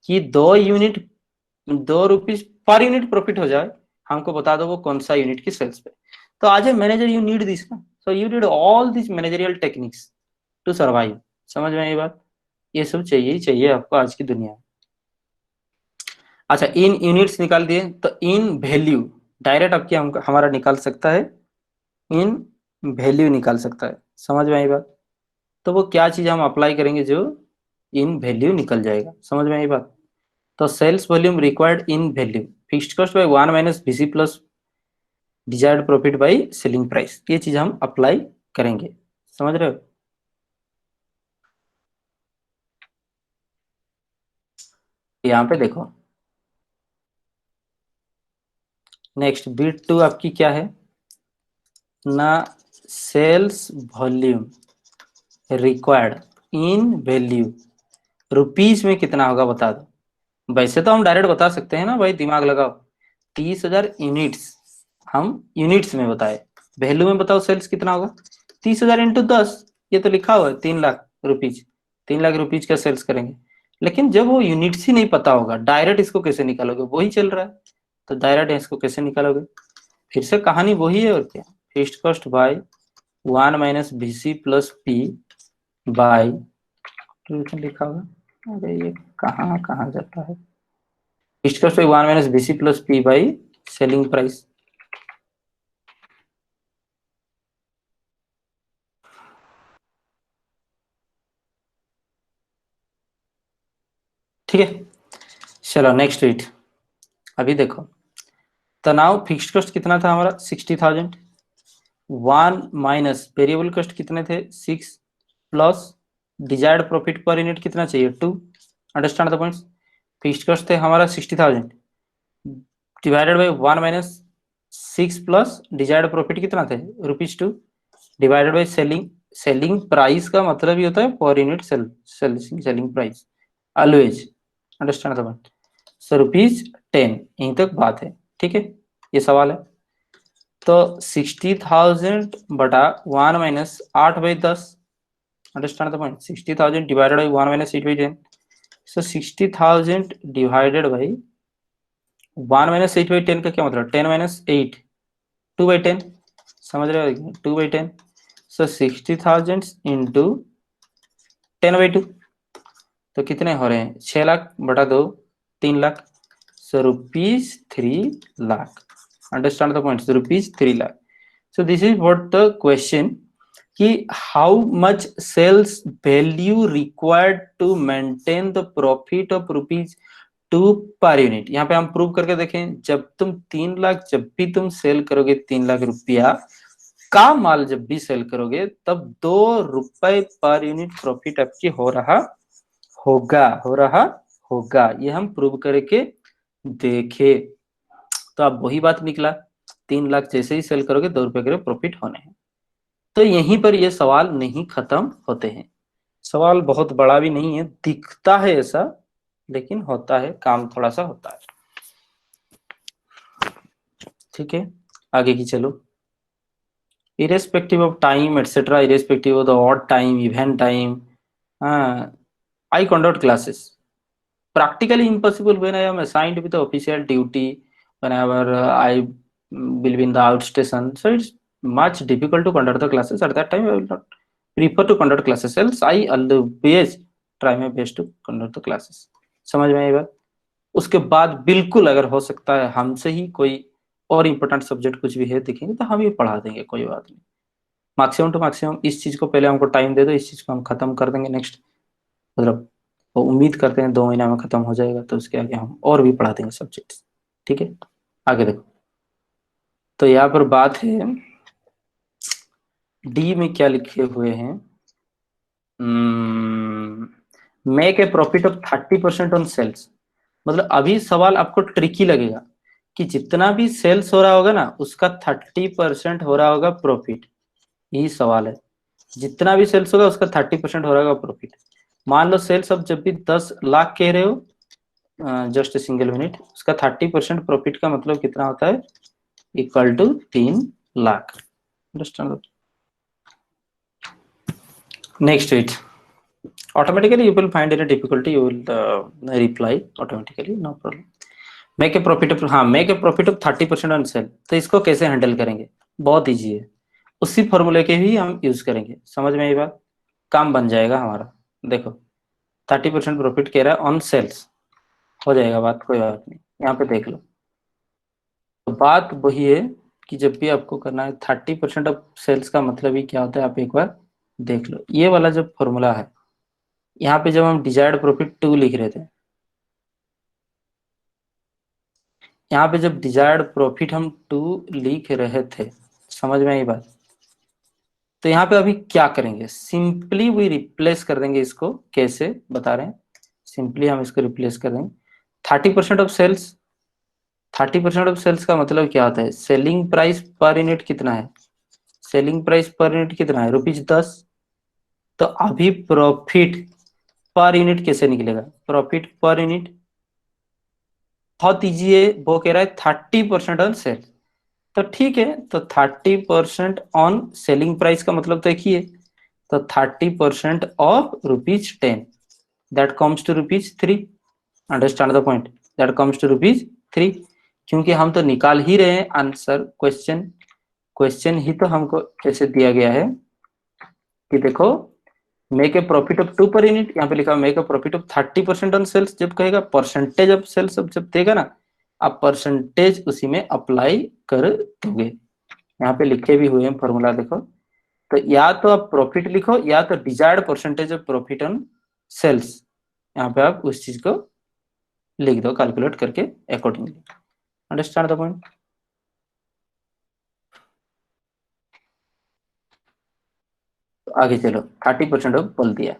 कि 2 यूनिट, ₹2 पर यूनिट प्रॉफिट हो जाए। हमको बता दो वो कौन सा यूनिट की सेल्स पे। तो आज a manager you need this ना, so you need all this managerial techniques to survive. समझ में आई बात? ये सब चाहिए ही चाहिए आपको आज की दुनिया में। अच्छा, इन यूनिट्स निकाल दिए, तो इन वैल्यू, डायरेक्ट आपकी हमारा निकाल सकता है, इन वैल्यू निकाल सकता है। समझ में आई बात? तो वो क्या चीज हम अप्लाई करेंगे जो इन वैल्यू निकल जाएगा। समझ में आई बात? तो sales volume required in value fixed cost by 1 minus BC plus desired profit by selling price, ये चीज हम अप्लाई करेंगे। समझ रहे हो? यहाँ पे देखो, नेक्स्ट बीट टू आपकी क्या है ना, sales volume required in value rupees में कितना होगा बता दो। वैसे तो हम डायरेक्ट बता सकते हैं ना भाई, दिमाग लगाओ। 30,000 यूनिट्स हम यूनिट्स में बताए, वैल्यू में बताओ सेल्स कितना होगा। 30,000 इंटू 10, ये तो लिखा हुआ है 3 लाख रुपीज। 3 लाख रुपीज का सेल्स करेंगे। लेकिन जब वो यूनिट्स ही नहीं पता होगा, डायरेक्ट इसको कैसे निकालोगे, वही चल रहा है, तो डायरेक्ट इसको कैसे निकालोगे। फिर से कहानी वही है और क्या, fixed cost by 1 minus BC plus P by, लिखा होगा, अरे ये कहाँ कहाँ जाता है, fixed cost by 1 minus BC plus P by selling price. ठीक है, चलो नेक्स्ट रीड। अभी देखो, तनाव फिक्स्ड कॉस्ट कितना था हमारा 60,000, 1 माइनस वेरिएबल कॉस्ट कितने थे 6, plus desired profit per unit कितना चाहिए 2। Understand the points. Fixed cost थे हमारा 60,000 divided by 1 minus 6 plus desired profit कितना थे ₹2 divided by selling, selling price का मतलब ये होता है per unit selling price always. Understand the point. So ₹10, यहीं तक बात है। ठीक है, ये सवाल है। तो 60,000 बटा 1 minus 8/10, understand the point. 60,000 divided by 1 minus 8/10, so 60,000 divided by 1 minus 8/10 का क्या मतलब, 10 - 8, 2/10। समझ रहे हो, 2/10। सो 60,000 इंटू 10/2, तो कितने हो रहे हैं 6 लाख बटा 2, 3 lakh. So ₹3 lakh. Understand the point, ₹3 lakh. So this is what the question, कि how much sales value required to maintain the profit of ₹2 per unit. यहाँ पे हम प्रूव करके देखें, जब तुम 3 लाख, जब भी तुम सेल करोगे 3 लाख रुपया का माल जब भी सेल करोगे, तब ₹2 पर यूनिट प्रॉफिट आपकी हो रहा होगा। ये हम प्रूव करके देखे। तो अब वही बात निकला, 3 लाख जैसे ही सेल करोगे ₹2 के प्रॉफिट होने हैं। तो यहीं पर ये सवाल नहीं खत्म होते हैं। सवाल बहुत बड़ा भी नहीं है, दिखता है ऐसा, लेकिन होता है, काम थोड़ा सा होता है। ठीक है, आगे की चलो। irrespective of time etc, irrespective of the odd time, even time, I conduct classes. Practically impossible when I am assigned with the official duty, whenever I will be in the outstation, so it's much difficult to conduct the classes. At that time I will not prefer to conduct classes, else I always try my best to conduct the classes. समझ में आई बात? उसके बाद बिल्कुल अगर हो सकता है हमसे ही कोई और इम्पोर्टेंट सब्जेक्ट कुछ भी है दिखेंगे तो हम ही पढ़ा देंगे, कोई बात नहीं। मैक्सिमम टू मैक्सिमम इस चीज को पहले हमको टाइम दे दो, इस चीज को हम खत्म कर देंगे नेक्स्ट, मतलब वो उम्मीद करते हैं 2 महीना में खत्म हो जाएगा, तो उसके आगे हम और भी पढ़ा देंगे सब्जेक्ट। ठीक है, आगे देखो। तो यहाँ पर बात है डी में क्या लिखे हुए हैं, make a profit of 30% on sales. मतलब अभी सवाल आपको ट्रिकी लगेगा कि जितना भी सेल्स हो रहा होगा ना, उसका 30% हो रहा होगा प्रॉफिट। यही सवाल है, जितना भी सेल्स होगा उसका 30% हो रहा होगा प्रॉफिट। मान लो सेल्स अब जब भी 10 लाख कह रहे हो, जस्ट सिंगल मिनट, उसका 30% प्रॉफिट का मतलब कितना होता है, equal to 3 lakh. Understand? Next it, automatically you will find any difficulty, you will reply automatically, no problem. Make a profit of, हाँ, make a profit of 30% on sale. तो इसको कैसे हैंडल करेंगे, बहुत इजी है, उसी फॉर्मूले के ही हम यूज करेंगे। समझ में ये बात, काम बन जाएगा हमारा। देखो 30% प्रॉफिट कह रहा है ऑन सेल्स, हो जाएगा बात, कोई बात नहीं। यहाँ पे देख लो, बात वही है कि जब भी आपको करना है 30% ऑफ सेल्स का मतलब ही क्या होता है, आप एक बार देख लो। ये वाला जो फॉर्मूला है, यहाँ पे जब हम डिजायर्ड प्रॉफिट 2 लिख रहे थे, यहाँ पे जब डिजायर्ड प्रॉफिट हम 2 लिख रहे थे, समझ में आई बात? तो यहाँ पे अभी क्या करेंगे, सिंपली वी रिप्लेस कर देंगे इसको। कैसे बता रहे हैं, सिंपली हम इसको रिप्लेस कर देंगे 30% ऑफ सेल्स। 30% ऑफ सेल्स का मतलब क्या होता है, सेलिंग प्राइस पर यूनिट कितना है, सेलिंग प्राइस पर यूनिट कितना है, ₹10। तो अभी प्रॉफिट पर यूनिट कैसे निकलेगा, प्रॉफिट पर यूनिट बहुत इजी है, वो कह रहा है 30% ऑन सेल। तो ठीक है, तो 30% ऑन सेलिंग प्राइस का मतलब तो एक ही है, तो 30% of ₹10, that comes to ₹3। Understand the point, that comes to ₹3। क्योंकि हम तो निकाल ही रहे हैं आंसर, क्वेश्चन क्वेश्चन ही तो हमको कैसे दिया गया है कि देखो make a profit of 2 per unit, यहाँ पे लिखा make a profit of 30% on sales. जब कहेगा परसेंटेज ऑफ सेल्स, जब देगा ना, आप परसेंटेज उसी में अप्लाई कर दोगे। यहाँ पे लिखे भी हुए हैं फॉर्मूला, देखो। तो या तो आप प्रॉफिट लिखो या तो desired percentage of profit on sales, यहाँ पे आप उस चीज को लिख दो कैलकुलेट करके अकॉर्डिंगली। Understand the point. तो आगे चलो, 30% ऑफ बोल दिया,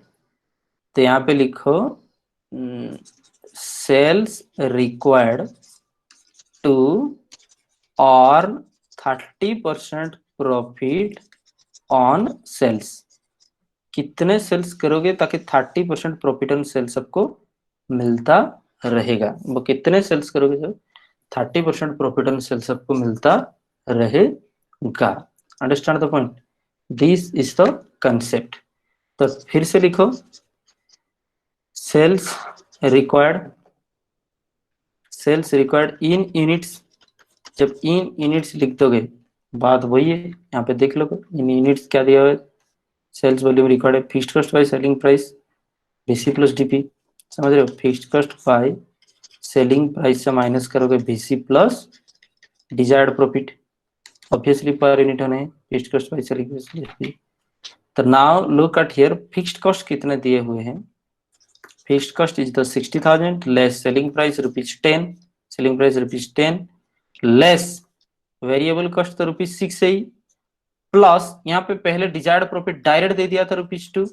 तो यहाँ पे लिखो सेल्स रिक्वायर्ड टू और 30% प्रॉफिट ऑन सेल्स। कितने सेल्स करोगे ताकि 30% प्रॉफिट ऑन सेल्स आपको मिलता रहेगा, वो कितने सेल्स करोगे जब 30% प्रॉफिट ऑन सेल्स आपको मिलता रहेगा। Understand the point, this is the concept. तो फिर से लिखो, sales required, sales required in units. जब इन यूनिट्स लिख दोगे, बात वही है, यहाँ पे देख लो इन यूनिट्स क्या दिया हुआ है, सेल्स वॉल्यूम रिक्वायर्ड है fixed cost by selling price BC plus DP. समझ रहे हो, fixed cost by selling price से माइनस करोगे BC plus desired profit, obviously per unit होने fixed cost by selling price DP. तो now look at here, fixed cost कितने दिए हुए हैं, fixed cost is the 60,000 less selling price ₹10, selling price ₹10 less variable cost तो ₹6 है ही, plus यहाँ पे पहले डिजायर्ड प्रॉफिट डायरेक्ट दे दिया था ₹2।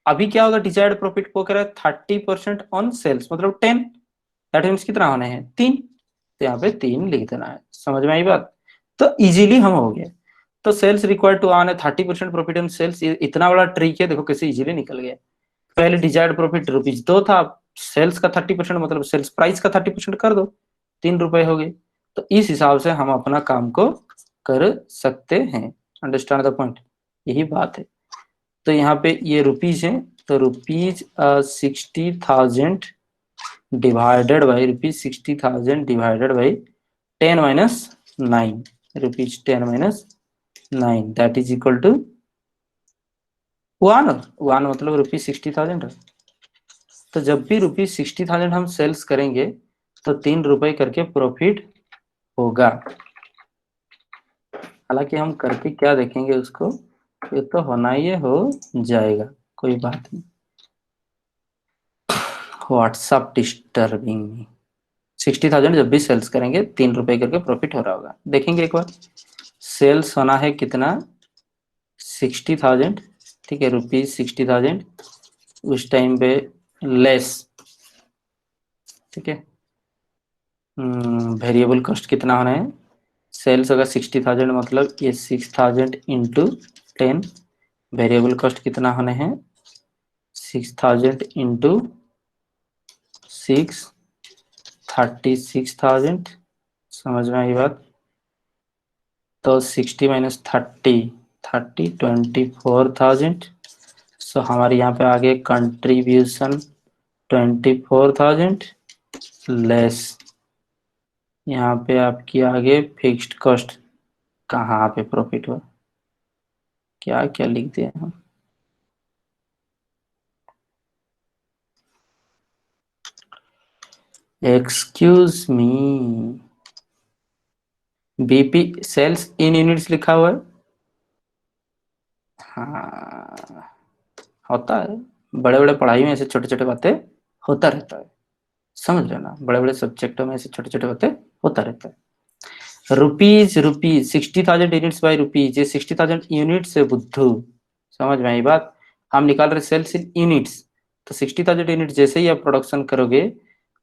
अभी क्या होगा, डिजायर्ड प्रॉफिट को कह रहा है 30% ऑन सेल्स, मतलब 10, दैट मीन्स कितना होने हैं 3, तो यहाँ पे 3 लिख देना है। समझ में आई बात? तो इजीली हम हो गए। तो सेल्स रिक्वायर्ड टू आने 30% प्रॉफिट ऑन सेल्स, इतना बड़ा ट्रिक है, देखो कैसे इजीली निकल गया। पहले डिजायर्ड प्रॉफिट ₹2 था, सेल्स का 30% मतलब सेल्स प्राइस का 30% कर दो, ₹3 हो गए। तो इस हिसाब से हम अपना काम को कर सकते हैं। अंडरस्टैंड द पॉइंट, यही बात है। तो यहाँ पे ये रुपीज है, तो ₹60,000 divided by ₹60,000 divided by 10 - 9, ₹10 - 9, that is equal to 1 मतलब ₹60,000। तो जब भी ₹60,000 हम सेल्स करेंगे तो ₹3 करके प्रॉफिट होगा। हालांकि हम करके क्या देखेंगे उसको, ये तो होना ही हो जाएगा, कोई बात नहीं। व्हाट्सअप डिस्टर्बिंग मी, 60,000 जब भी सेल्स करेंगे ₹3 करके प्रॉफिट हो रहा होगा। देखेंगे एक बार, सेल्स होना है कितना 60,000, ठीक है, ₹60,000 उस टाइम पे लेस, ठीक है, वेरिएबल कॉस्ट कितना होना है, सेल्स होगा 60,000 मतलब ये 6,000 इंटू 10, वेरिएबल कॉस्ट कितना होने हैं 6,000 इंटू 6, 36,000। समझ में आई बात? तो 60 - 30 24,000। सो हमारे यहाँ पे आगे कंट्रीब्यूशन 24,000 लेस, यहाँ पे आपकी आगे फिक्स्ड कॉस्ट, कहाँ पे प्रॉफिट हुआ, क्या क्या लिख दिया हम, एक्सक्यूज मी, बीपी सेल्स इन यूनिट्स लिखा हुआ है। हाँ, होता है, बड़े बड़े पढ़ाई में ऐसे छोटे छोटे बातें होता रहता है, समझ लेना, बड़े बड़े सब्जेक्टों में ऐसे छोटे छोटे बातें होता रहता है। Rupees rupees 60,000 units by rupees, ये 60,000 यूनिट्स है बुद्धू, समझ में आई बात। हम निकाल रहे सेल्स इन यूनिट्स, तो 60,000 यूनिट जैसे ही आप प्रोडक्शन करोगे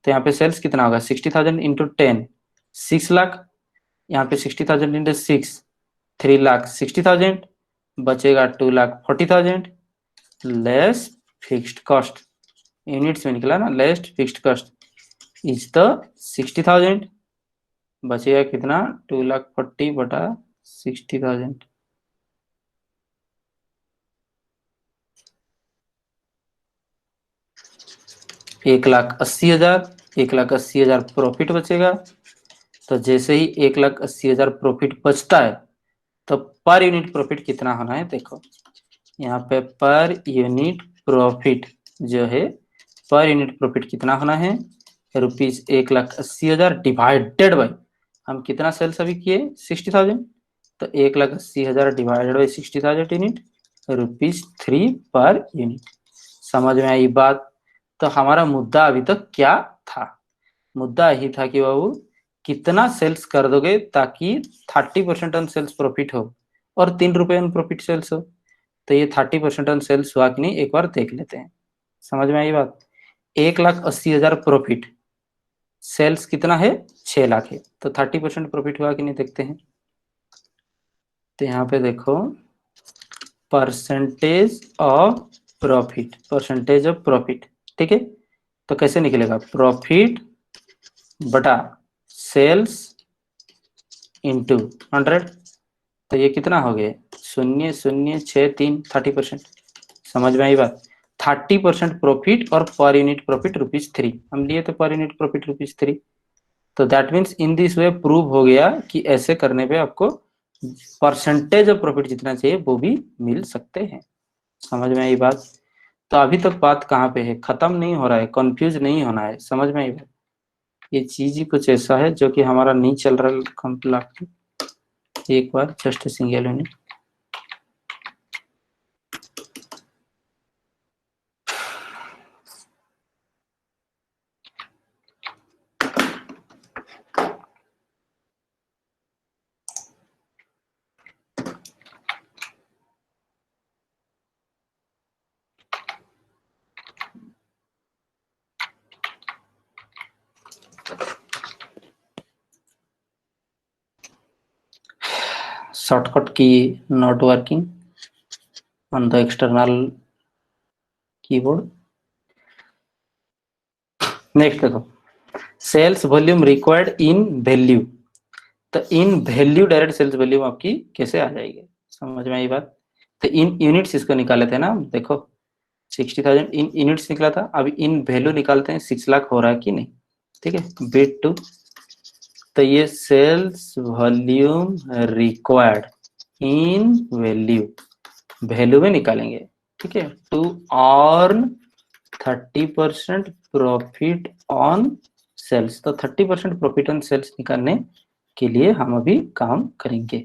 तो यहाँ पे सेल्स कितना होगा, 60,000 इंटू 10 6 लाख, यहाँ पे 60,000 इंटू 6 3 लाख 60,000, बचेगा 2,40,000 लेस फिक्स्ड कॉस्ट, यूनिट्स में निकला ना, less fixed cost is the 60,000, बचेगा कितना 2,40,000 बटा 60,000, 1,80,000, 1,80,000 प्रॉफिट बचेगा। तो जैसे ही 1,80,000 प्रॉफिट बचता है तो पर यूनिट प्रॉफिट कितना होना है, देखो यहाँ पे पर यूनिट प्रॉफिट जो है, पर यूनिट प्रॉफिट कितना होना है, रुपीज 1,80,000 डिवाइडेड बाई, हम कितना सेल्स अभी किए 60,000, तो 1,80,000 डिवाइडेड बाई 60,000 यूनिट, ₹3 पर यूनिट। समझ में आई बात। तो हमारा मुद्दा अभी तक क्या था, मुद्दा यही था कि बाबू कितना सेल्स कर दोगे ताकि 30% ऑन सेल्स प्रॉफिट हो और ₹3 ऑन प्रॉफिट सेल्स हो। तो ये 30% ऑन सेल्स हुआ कि नहीं, एक बार देख लेते हैं। समझ में आई बात। 1,80,000 प्रॉफिट, सेल्स कितना है 6 लाख है, तो 30% प्रॉफिट हुआ कि नहीं देखते हैं। तो यहाँ पे देखो percentage of profit, percentage of profit, ठीक है। तो कैसे निकलेगा, प्रॉफिट बटा सेल्स इंटू 100, तो ये कितना हो गया 0,063 30%। समझ में आई बात। 30% प्रॉफिट और पर यूनिट प्रॉफिट ₹3, हम लिए तो पर यूनिट प्रॉफिट ₹3। तो that means in this way prove हो गया कि ऐसे करने पे आपको परसेंटेज ऑफ प्रॉफिट जितना चाहिए वो भी मिल सकते हैं। समझ में आई बात। तो अभी तक बात कहाँ पे है, खत्म नहीं हो रहा है, कंफ्यूज नहीं होना है, समझ में आई बात। ये चीज ही कुछ ऐसा है जो कि हमारा नहीं चल रहा कंप्लीट। एक बार just single unit, shortcut key not working on the external keyboard। Next देखो, sales volume required in value, तो in value direct sales volume आपकी कैसे आ जाएगी, समझ में आई बात। तो इन यूनिट्स इसको निकाले थे ना, देखो 60,000 इन यूनिट्स निकला था, अभी इन वैल्यू निकालते हैं 6 लाख हो रहा है कि नहीं, ठीक है। बिट टू, तो ये sales volume required in value, value में निकालेंगे, ठीक है, to earn 30% profit on sales. तो 30% प्रॉफिट ऑन सेल्स निकालने के लिए हम अभी काम करेंगे।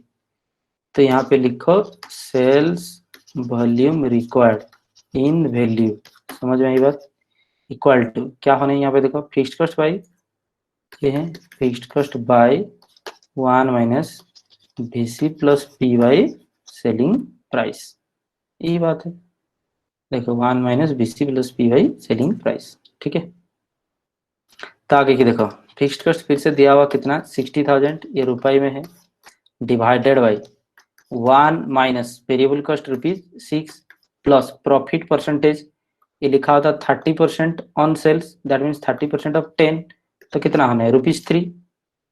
तो यहाँ पे लिखो sales volume required in value, समझ में आई बात, इक्वल टू क्या होने यहाँ पे देखो, फिक्स्ड कॉस्ट बाई, ये है fixed cost by 1 minus VC plus P by selling price, यही बात है। देखो 1 minus VC plus P by selling price, ठीक है। तो आगे की देखो, फिक्स्ड कॉस्ट फिर से दिया हुआ कितना 60,000, ये रुपए में है, divided by 1 minus variable cost ₹6 plus profit percentage, ये लिखा होता 30% on sales, that means 30% of 10, तो कितना होना है ₹3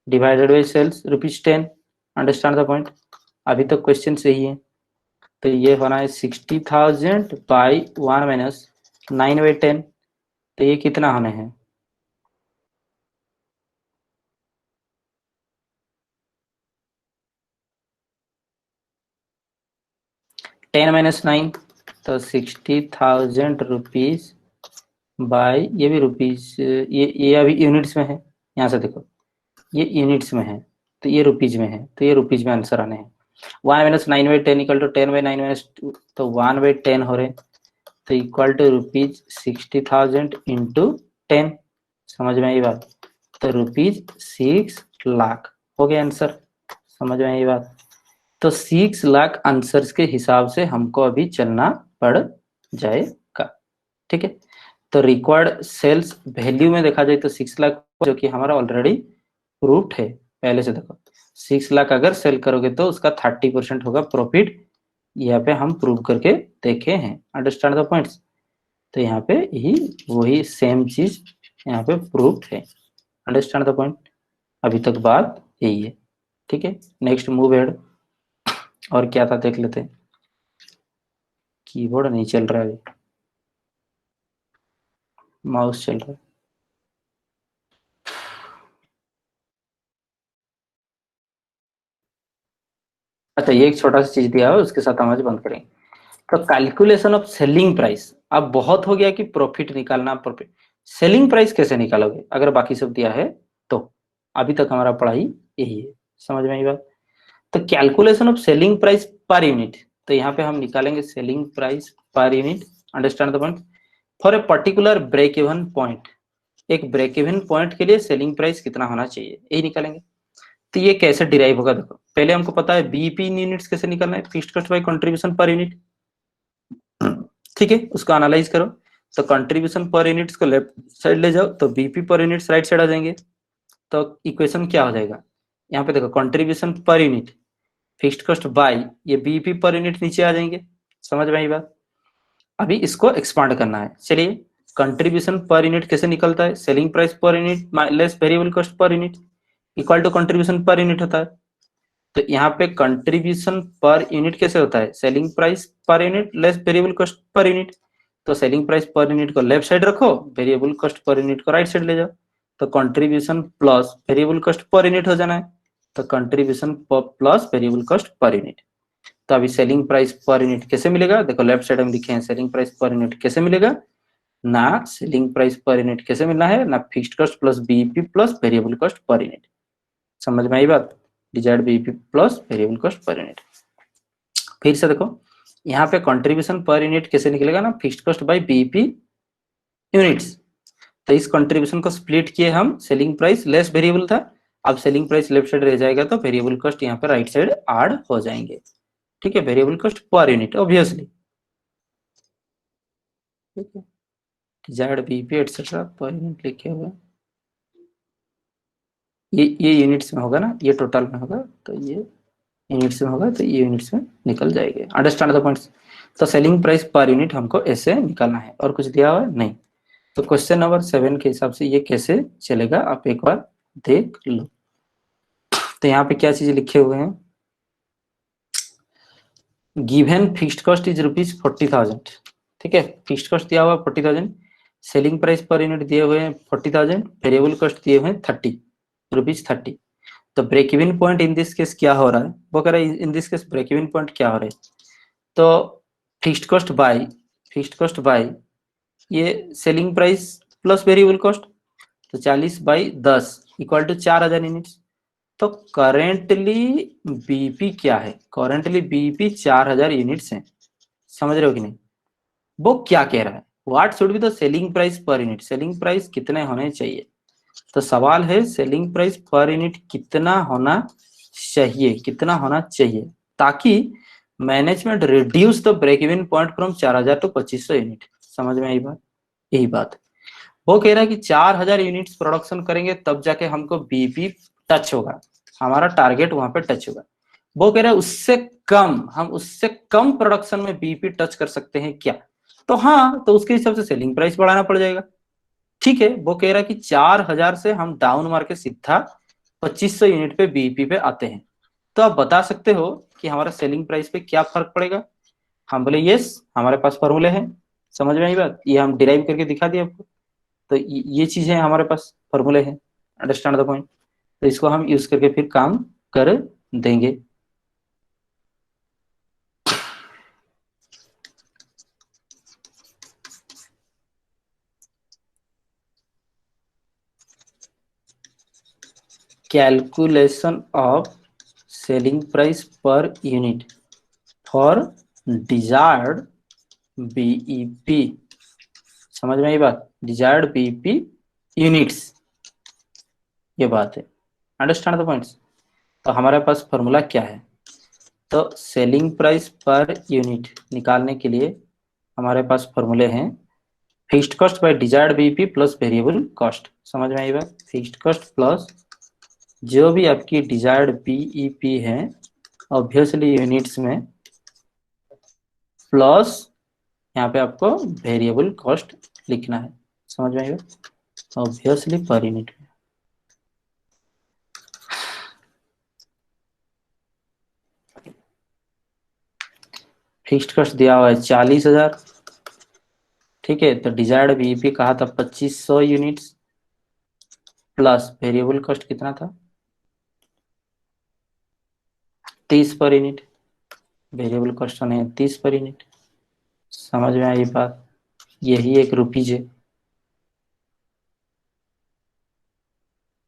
divided by sales ₹10। Understand the point, अभी तक क्वेश्चन सही है। तो ये होना है 60,000 बाई 1 माइनस 9/10, तो ये कितना होने हैं 10 माइनस 9, तो 60,000 रुपीज बाई, ये भी रुपीज, ये अभी यूनिट्स में है, यहाँ से देखो ये यूनिट्स में है, तो ये रुपीज में है, तो ये रुपीज में आंसर आने हैं। 1 - 9/10 इक्वल टू 10/9 - 2, तो 1/10 हो रहे, तो इक्वल टू रुपीज 60,000 इंटू 10। समझ में आई बात? तो रुपीज 6 लाख हो गया आंसर। समझ में आई बात? तो 6 लाख आंसर्स के हिसाब से हमको अभी चलना पड़ जाएगा। ठीक है, तो रिक्वायर्ड सेल्स वैल्यू में देखा जाए तो 6 लाख, जो कि हमारा ऑलरेडी प्रूफ्ड है पहले से। देखो 6 लाख अगर सेल करोगे तो उसका 30% होगा प्रॉफिट, यहाँ पे हम प्रूव करके देखे हैं। Understand the points? तो यहाँ पे ही वही सेम चीज यहाँ पे प्रूफ्ड है। Understand the point? अभी तक बात यही है। ठीक है, नेक्स्ट मूव हेड। और क्या था देख लेते हैं। कीबोर्ड नहीं चल रहा है, माउस चल रहा है। अच्छा, ये एक छोटा सा चीज दिया है, उसके साथ हम आज बंद करेंगे। तो कैलकुलेशन ऑफ सेलिंग प्राइस। अब बहुत हो गया कि प्रॉफिट निकालना, प्रॉफिट सेलिंग प्राइस कैसे निकालोगे अगर बाकी सब दिया है तो? अभी तक हमारा पढ़ाई यही है। समझ में आई बात? तो calculation of selling price per unit, तो यहाँ पे हम निकालेंगे selling price per unit. Understand the point? For a particular break even point, एक ब्रेक इवन पॉइंट के लिए सेलिंग प्राइस कितना होना चाहिए, यही निकालेंगे। तो ये कैसे डिराइव होगा? देखो पहले हमको पता है बीईपी इन यूनिट्स कैसे निकालना है, fixed cost by contribution per unit. ठीक है, उसको एनालाइज करो। तो कंट्रीब्यूशन पर यूनिट्स को लेफ्ट साइड ले जाओ, तो बीपी पर यूनिट्स राइट साइड आ जाएंगे। तो इक्वेशन क्या हो जाएगा? यहाँ पे देखो contribution per unit fixed cost by ये बीपी पर यूनिट नीचे आ जाएंगे। समझ में आई बात? अभी इसको एक्सपांड करना है। चलिए, कंट्रीब्यूशन पर यूनिट कैसे निकलता है? Selling price per unit less variable cost per unit equal to contribution per unit होता है। तो यहाँ पे कंट्रीब्यूशन पर यूनिट कैसे होता है? Selling price per unit less variable cost per unit. तो सेलिंग प्राइस पर यूनिट को लेफ्ट साइड रखो, वेरिएबल कॉस्ट पर यूनिट को राइट साइड ले जाओ। तो contribution plus variable cost per unit हो जाना है। तो contribution plus variable cost per unit. तो अभी सेलिंग प्राइस पर यूनिट कैसे मिलेगा? देखो लेफ्ट साइड में लिखे हैं सेलिंग प्राइस पर यूनिट कैसे मिलेगा। ना सेलिंग प्राइस पर यूनिट कैसे मिलना है, ना fixed cost plus BEP plus variable cost per unit. समझ में आई बात? Desired BEP plus variable cost per unit. फिर से देखो यहाँ पे कंट्रीब्यूशन पर यूनिट कैसे निकलेगा ना, fixed cost bye BEP units. तो इस कंट्रीब्यूशन को स्प्लिट किए हम, सेलिंग प्राइस लेस वेरिएबल था, अब सेलिंग प्राइस लेफ्ट साइड रह जाएगा तो वेरिएबल कॉस्ट यहाँ पे राइट साइड ऐड हो जाएंगे। ठीक है, variable cost per unit obviously. ठीक है, desired BEP etcetera per unit लिखे हुए, ये यूनिट्स में होगा ना, ये टोटल में होगा तो ये यूनिट्स में होगा, तो ये यूनिट्स में निकल जाएंगे। Understand the points? तो सेलिंग प्राइस पर यूनिट हमको ऐसे निकालना है, और कुछ दिया हुआ है नहीं। तो क्वेश्चन नंबर 7 के हिसाब से ये कैसे चलेगा आप एक बार देख लो। तो यहाँ पे क्या चीज लिखे हुए हैं? Given fixed cost is ₹40,000। ठीक है, फिक्स्ड कॉस्ट दिया हुआ 40,000, सेलिंग प्राइस पर यूनिट दिए हुए हैं 40,000, वेरिएबल कॉस्ट दिए हुए हैं 30 रुपीज। तो break even point in this case क्या हो रहा है? वो कह रहा है in this case break even point क्या हो रहा है? तो फिक्स्ड कॉस्ट बाय ये selling price plus variable cost, तो 40/10 इक्वल टू 4,000 यूनिट्स। तो करेंटली बीपी क्या है? करेंटली बीपी 4,000 यूनिट्स है। समझ रहे हो कि नहीं? वो क्या कह रहा है? What should be the selling price per unit, selling price कितने होने चाहिए? तो सवाल है सेलिंग प्राइस पर यूनिट कितना होना चाहिए, कितना होना चाहिए ताकि management reduce the break even point from 4,000 to 2,500 unit. समझ में आई बात? यही बात वो कह रहा है कि 4,000 यूनिट्स प्रोडक्शन करेंगे तब जाके हमको बीपी टच होगा, हमारा टारगेट वहां पे टच होगा। वो कह रहा है उससे कम, हम उससे कम प्रोडक्शन में बीपी टच कर सकते हैं क्या? तो हाँ, तो उसके हिसाब से सेलिंग प्राइस बढ़ाना पड़ जाएगा। ठीक है, वो कह रहा है कि 4,000 से हम डाउन मार के सीधा 2,500 यूनिट पे बीईपी पे आते हैं। तो आप बता सकते हो कि हमारा सेलिंग प्राइस पे क्या फर्क पड़ेगा? हम बोले यस, हमारे पास फॉर्मूले हैं। समझ में आई बात? ये हम डिराइव करके दिखा दिए आपको। तो ये चीजें हमारे पास फॉर्मूले हैं। Understand the point? तो इसको हम यूज करके फिर काम कर देंगे। Calculation of selling price per unit for desired BEP. समझ में आई बात? डिजायर्ड बीईपी यूनिट्स, ये बात है। Understand the points? तो हमारे पास फॉर्मूला क्या है? तो सेलिंग प्राइस पर यूनिट निकालने के लिए हमारे पास फॉर्मूले हैं, fixed cost bye desired BEP plus variable cost. समझ में आई बात? फिक्स्ड कॉस्ट प्लस जो भी आपकी डिजायर्ड बीईपी है ऑब्वियसली यूनिट्स में, प्लस यहाँ पे आपको वेरिएबल कॉस्ट लिखना है। समझ में आई बात? Obviously per unit. Fixed cost दिया हुआ है 40,000, ठीक है। तो डिजायर्ड बीईपी कहा था 2500 यूनिट्स, प्लस वेरिएबल कॉस्ट कितना था? 30 पर यूनिट। वेरिएबल कॉस्ट होने 30 पर यूनिट। समझ में आई बात? यही एक रुपीज है,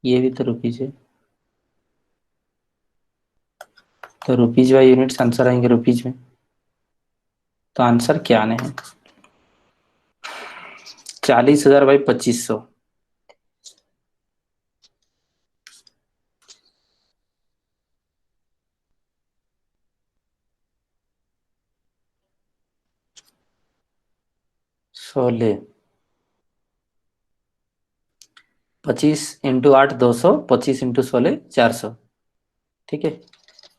ये भी तो रुपीज है। तो रुपीज बाई यूनिट्स आंसर आएंगे रुपीज में। तो आंसर क्या आने हैं? 40,000 बाई 2500। सोलह 25 इंटू 8 200, 25 इंटू 16 400, ठीक है।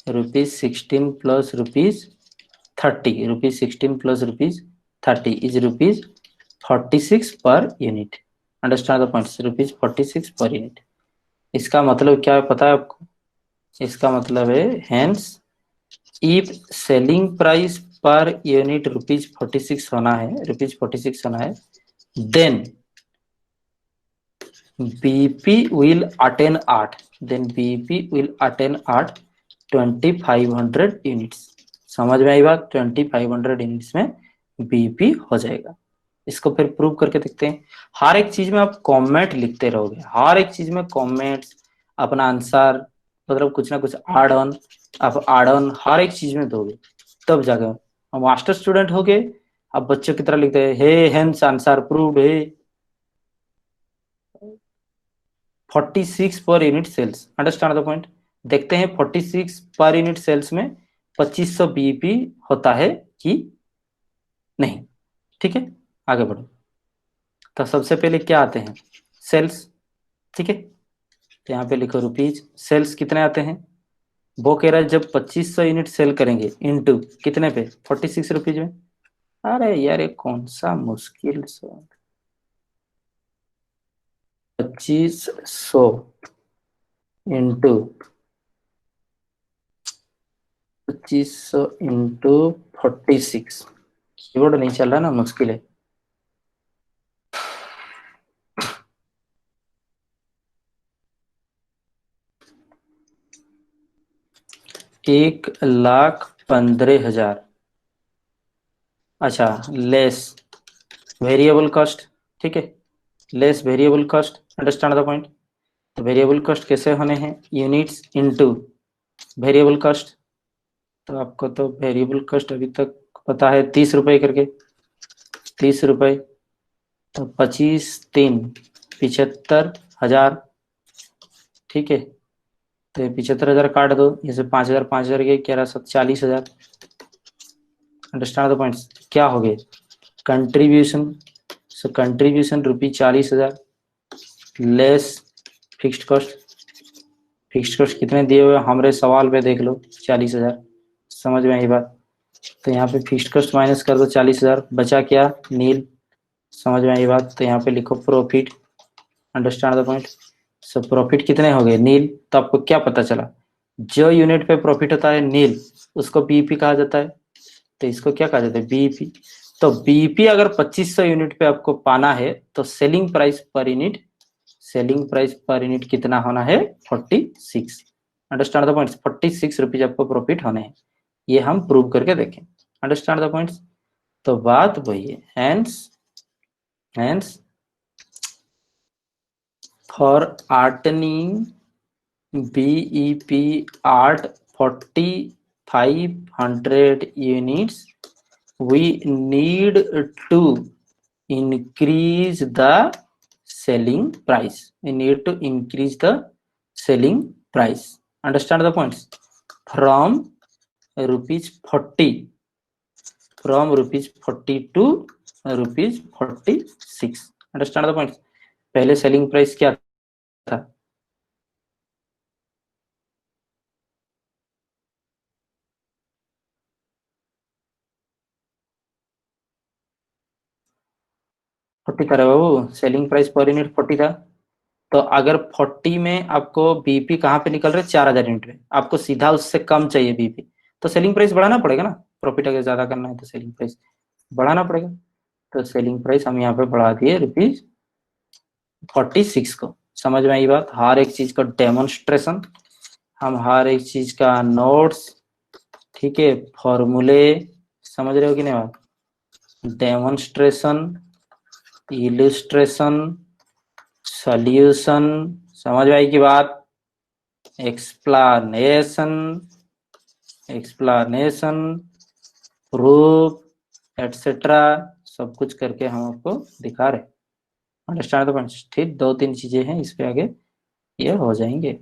₹16 plus ₹30, ₹16 plus ₹30 is ₹46 per unit. Understand the points? ₹46 per unit. इसका मतलब क्या है पता है आपको? इसका मतलब है hence if selling price per unit ₹46 होना है, ₹46 होना है, then BP will attain at, then BP will attain at 2500 units. समझ में आई बात? 2500 यूनिट्स में बीपी हो जाएगा। इसको फिर प्रूव करके देखते हैं। हर एक चीज में आप कमेंट लिखते रहोगे, हर एक चीज में कमेंट्स, अपना आंसर, मतलब कुछ ना कुछ आड ऑन, आप आड ऑन हर एक चीज में दोगे, तब जाकर मास्टर स्टूडेंट हो गए। अब बच्चों की तरह लिखते हैं हे हेंस आंसर प्रूव्ड है। 46 per unit sales. Understand the point? देखते हैं 46 पर यूनिट सेल्स में 2500 बीईपी होता है कि नहीं। ठीक है, आगे बढ़ो। तो सबसे पहले क्या आते हैं? सेल्स, ठीक है। तो यहाँ पे लिखो रुपीज। सेल्स कितने आते हैं? वो कह रहा है जब 2500 यूनिट सेल करेंगे इनटू कितने पे? 46 रुपीज में। अरे यार ये कौन सा मुश्किल सा, 2500 इंटू 46 कीबोर्ड नहीं चल रहा ना, मुश्किल है। एक लाख 15,000, अच्छा, लेस वेरिएबल कॉस्ट, ठीक है, less variable cost. Understand the point? तो वेरिएबल कॉस्ट कैसे होने हैं? Units into variable cost. तो आपको तो वेरिएबल कॉस्ट अभी तक पता है 30 रुपए करके, 30 रुपए। तो 25 3 75,000, ठीक है। तो 75,000 काट दो, जैसे 5,000 5,000 के 11 7 40,000। Understand the points? क्या हो गए? Contribution. So contribution ₹40,000 less fixed cost. Fixed cost कितने दिए हुए हमारे सवाल पे देख लो, 40,000। समझ में आई बात? तो यहाँ पे फिक्स्ड कॉस्ट माइनस कर दो 40,000, बचा क्या? नील। समझ में आई बात? तो यहाँ पे लिखो profit. Understand the point? So profit कितने हो गए? नील। तो आपको क्या पता चला? जो यूनिट पे प्रॉफिट होता है नील, उसको बीईपी कहा जाता है। तो इसको क्या कहा जाता है? बीईपी। तो बीईपी अगर 2500 यूनिट पे आपको पाना है तो selling price per unit, selling price per unit कितना होना है? 46। Understand the points? 46 रुपीज आपको प्रॉफिट होने हैं, ये हम प्रूव करके देखें। Understand the points? तो बात वही है, hence for attaining BEP at 4500 units, we need to increase the selling price. We need to increase the selling price. Understand the points? From rupees 40, from rupees 40 to rupees 46. Understand the points? पहले selling price क्या था? Forty था बाबू, selling price per unit 40 था। तो अगर 40 में आपको BP कहाँ पे निकल रहे 4000 यूनिट में, आपको सीधा उससे कम चाहिए बीपी, तो सेलिंग प्राइस बढ़ाना पड़ेगा ना। प्रॉफिट अगर ज्यादा करना है तो सेलिंग प्राइस बढ़ाना पड़ेगा। तो सेलिंग प्राइस हम यहाँ पे बढ़ा दिए रुपीज 46 को। समझ में आई बात? हर एक चीज का डेमोन्स्ट्रेशन, हम हर एक चीज का नोट्स, ठीक है, फॉर्मूले, समझ रहे हो कि नहीं बात? डेमोन्स्ट्रेशन, इलस्ट्रेशन, सॉल्यूशन, समझ में आई की बात? एक्सप्लानेशन, एक्सप्लानेशन, प्रूफ एटसेट्रा, सब कुछ करके हम आपको दिखा रहे। Understand the points? ठीक, 2-3 चीजें हैं, इस पे आगे ये हो जाएंगे।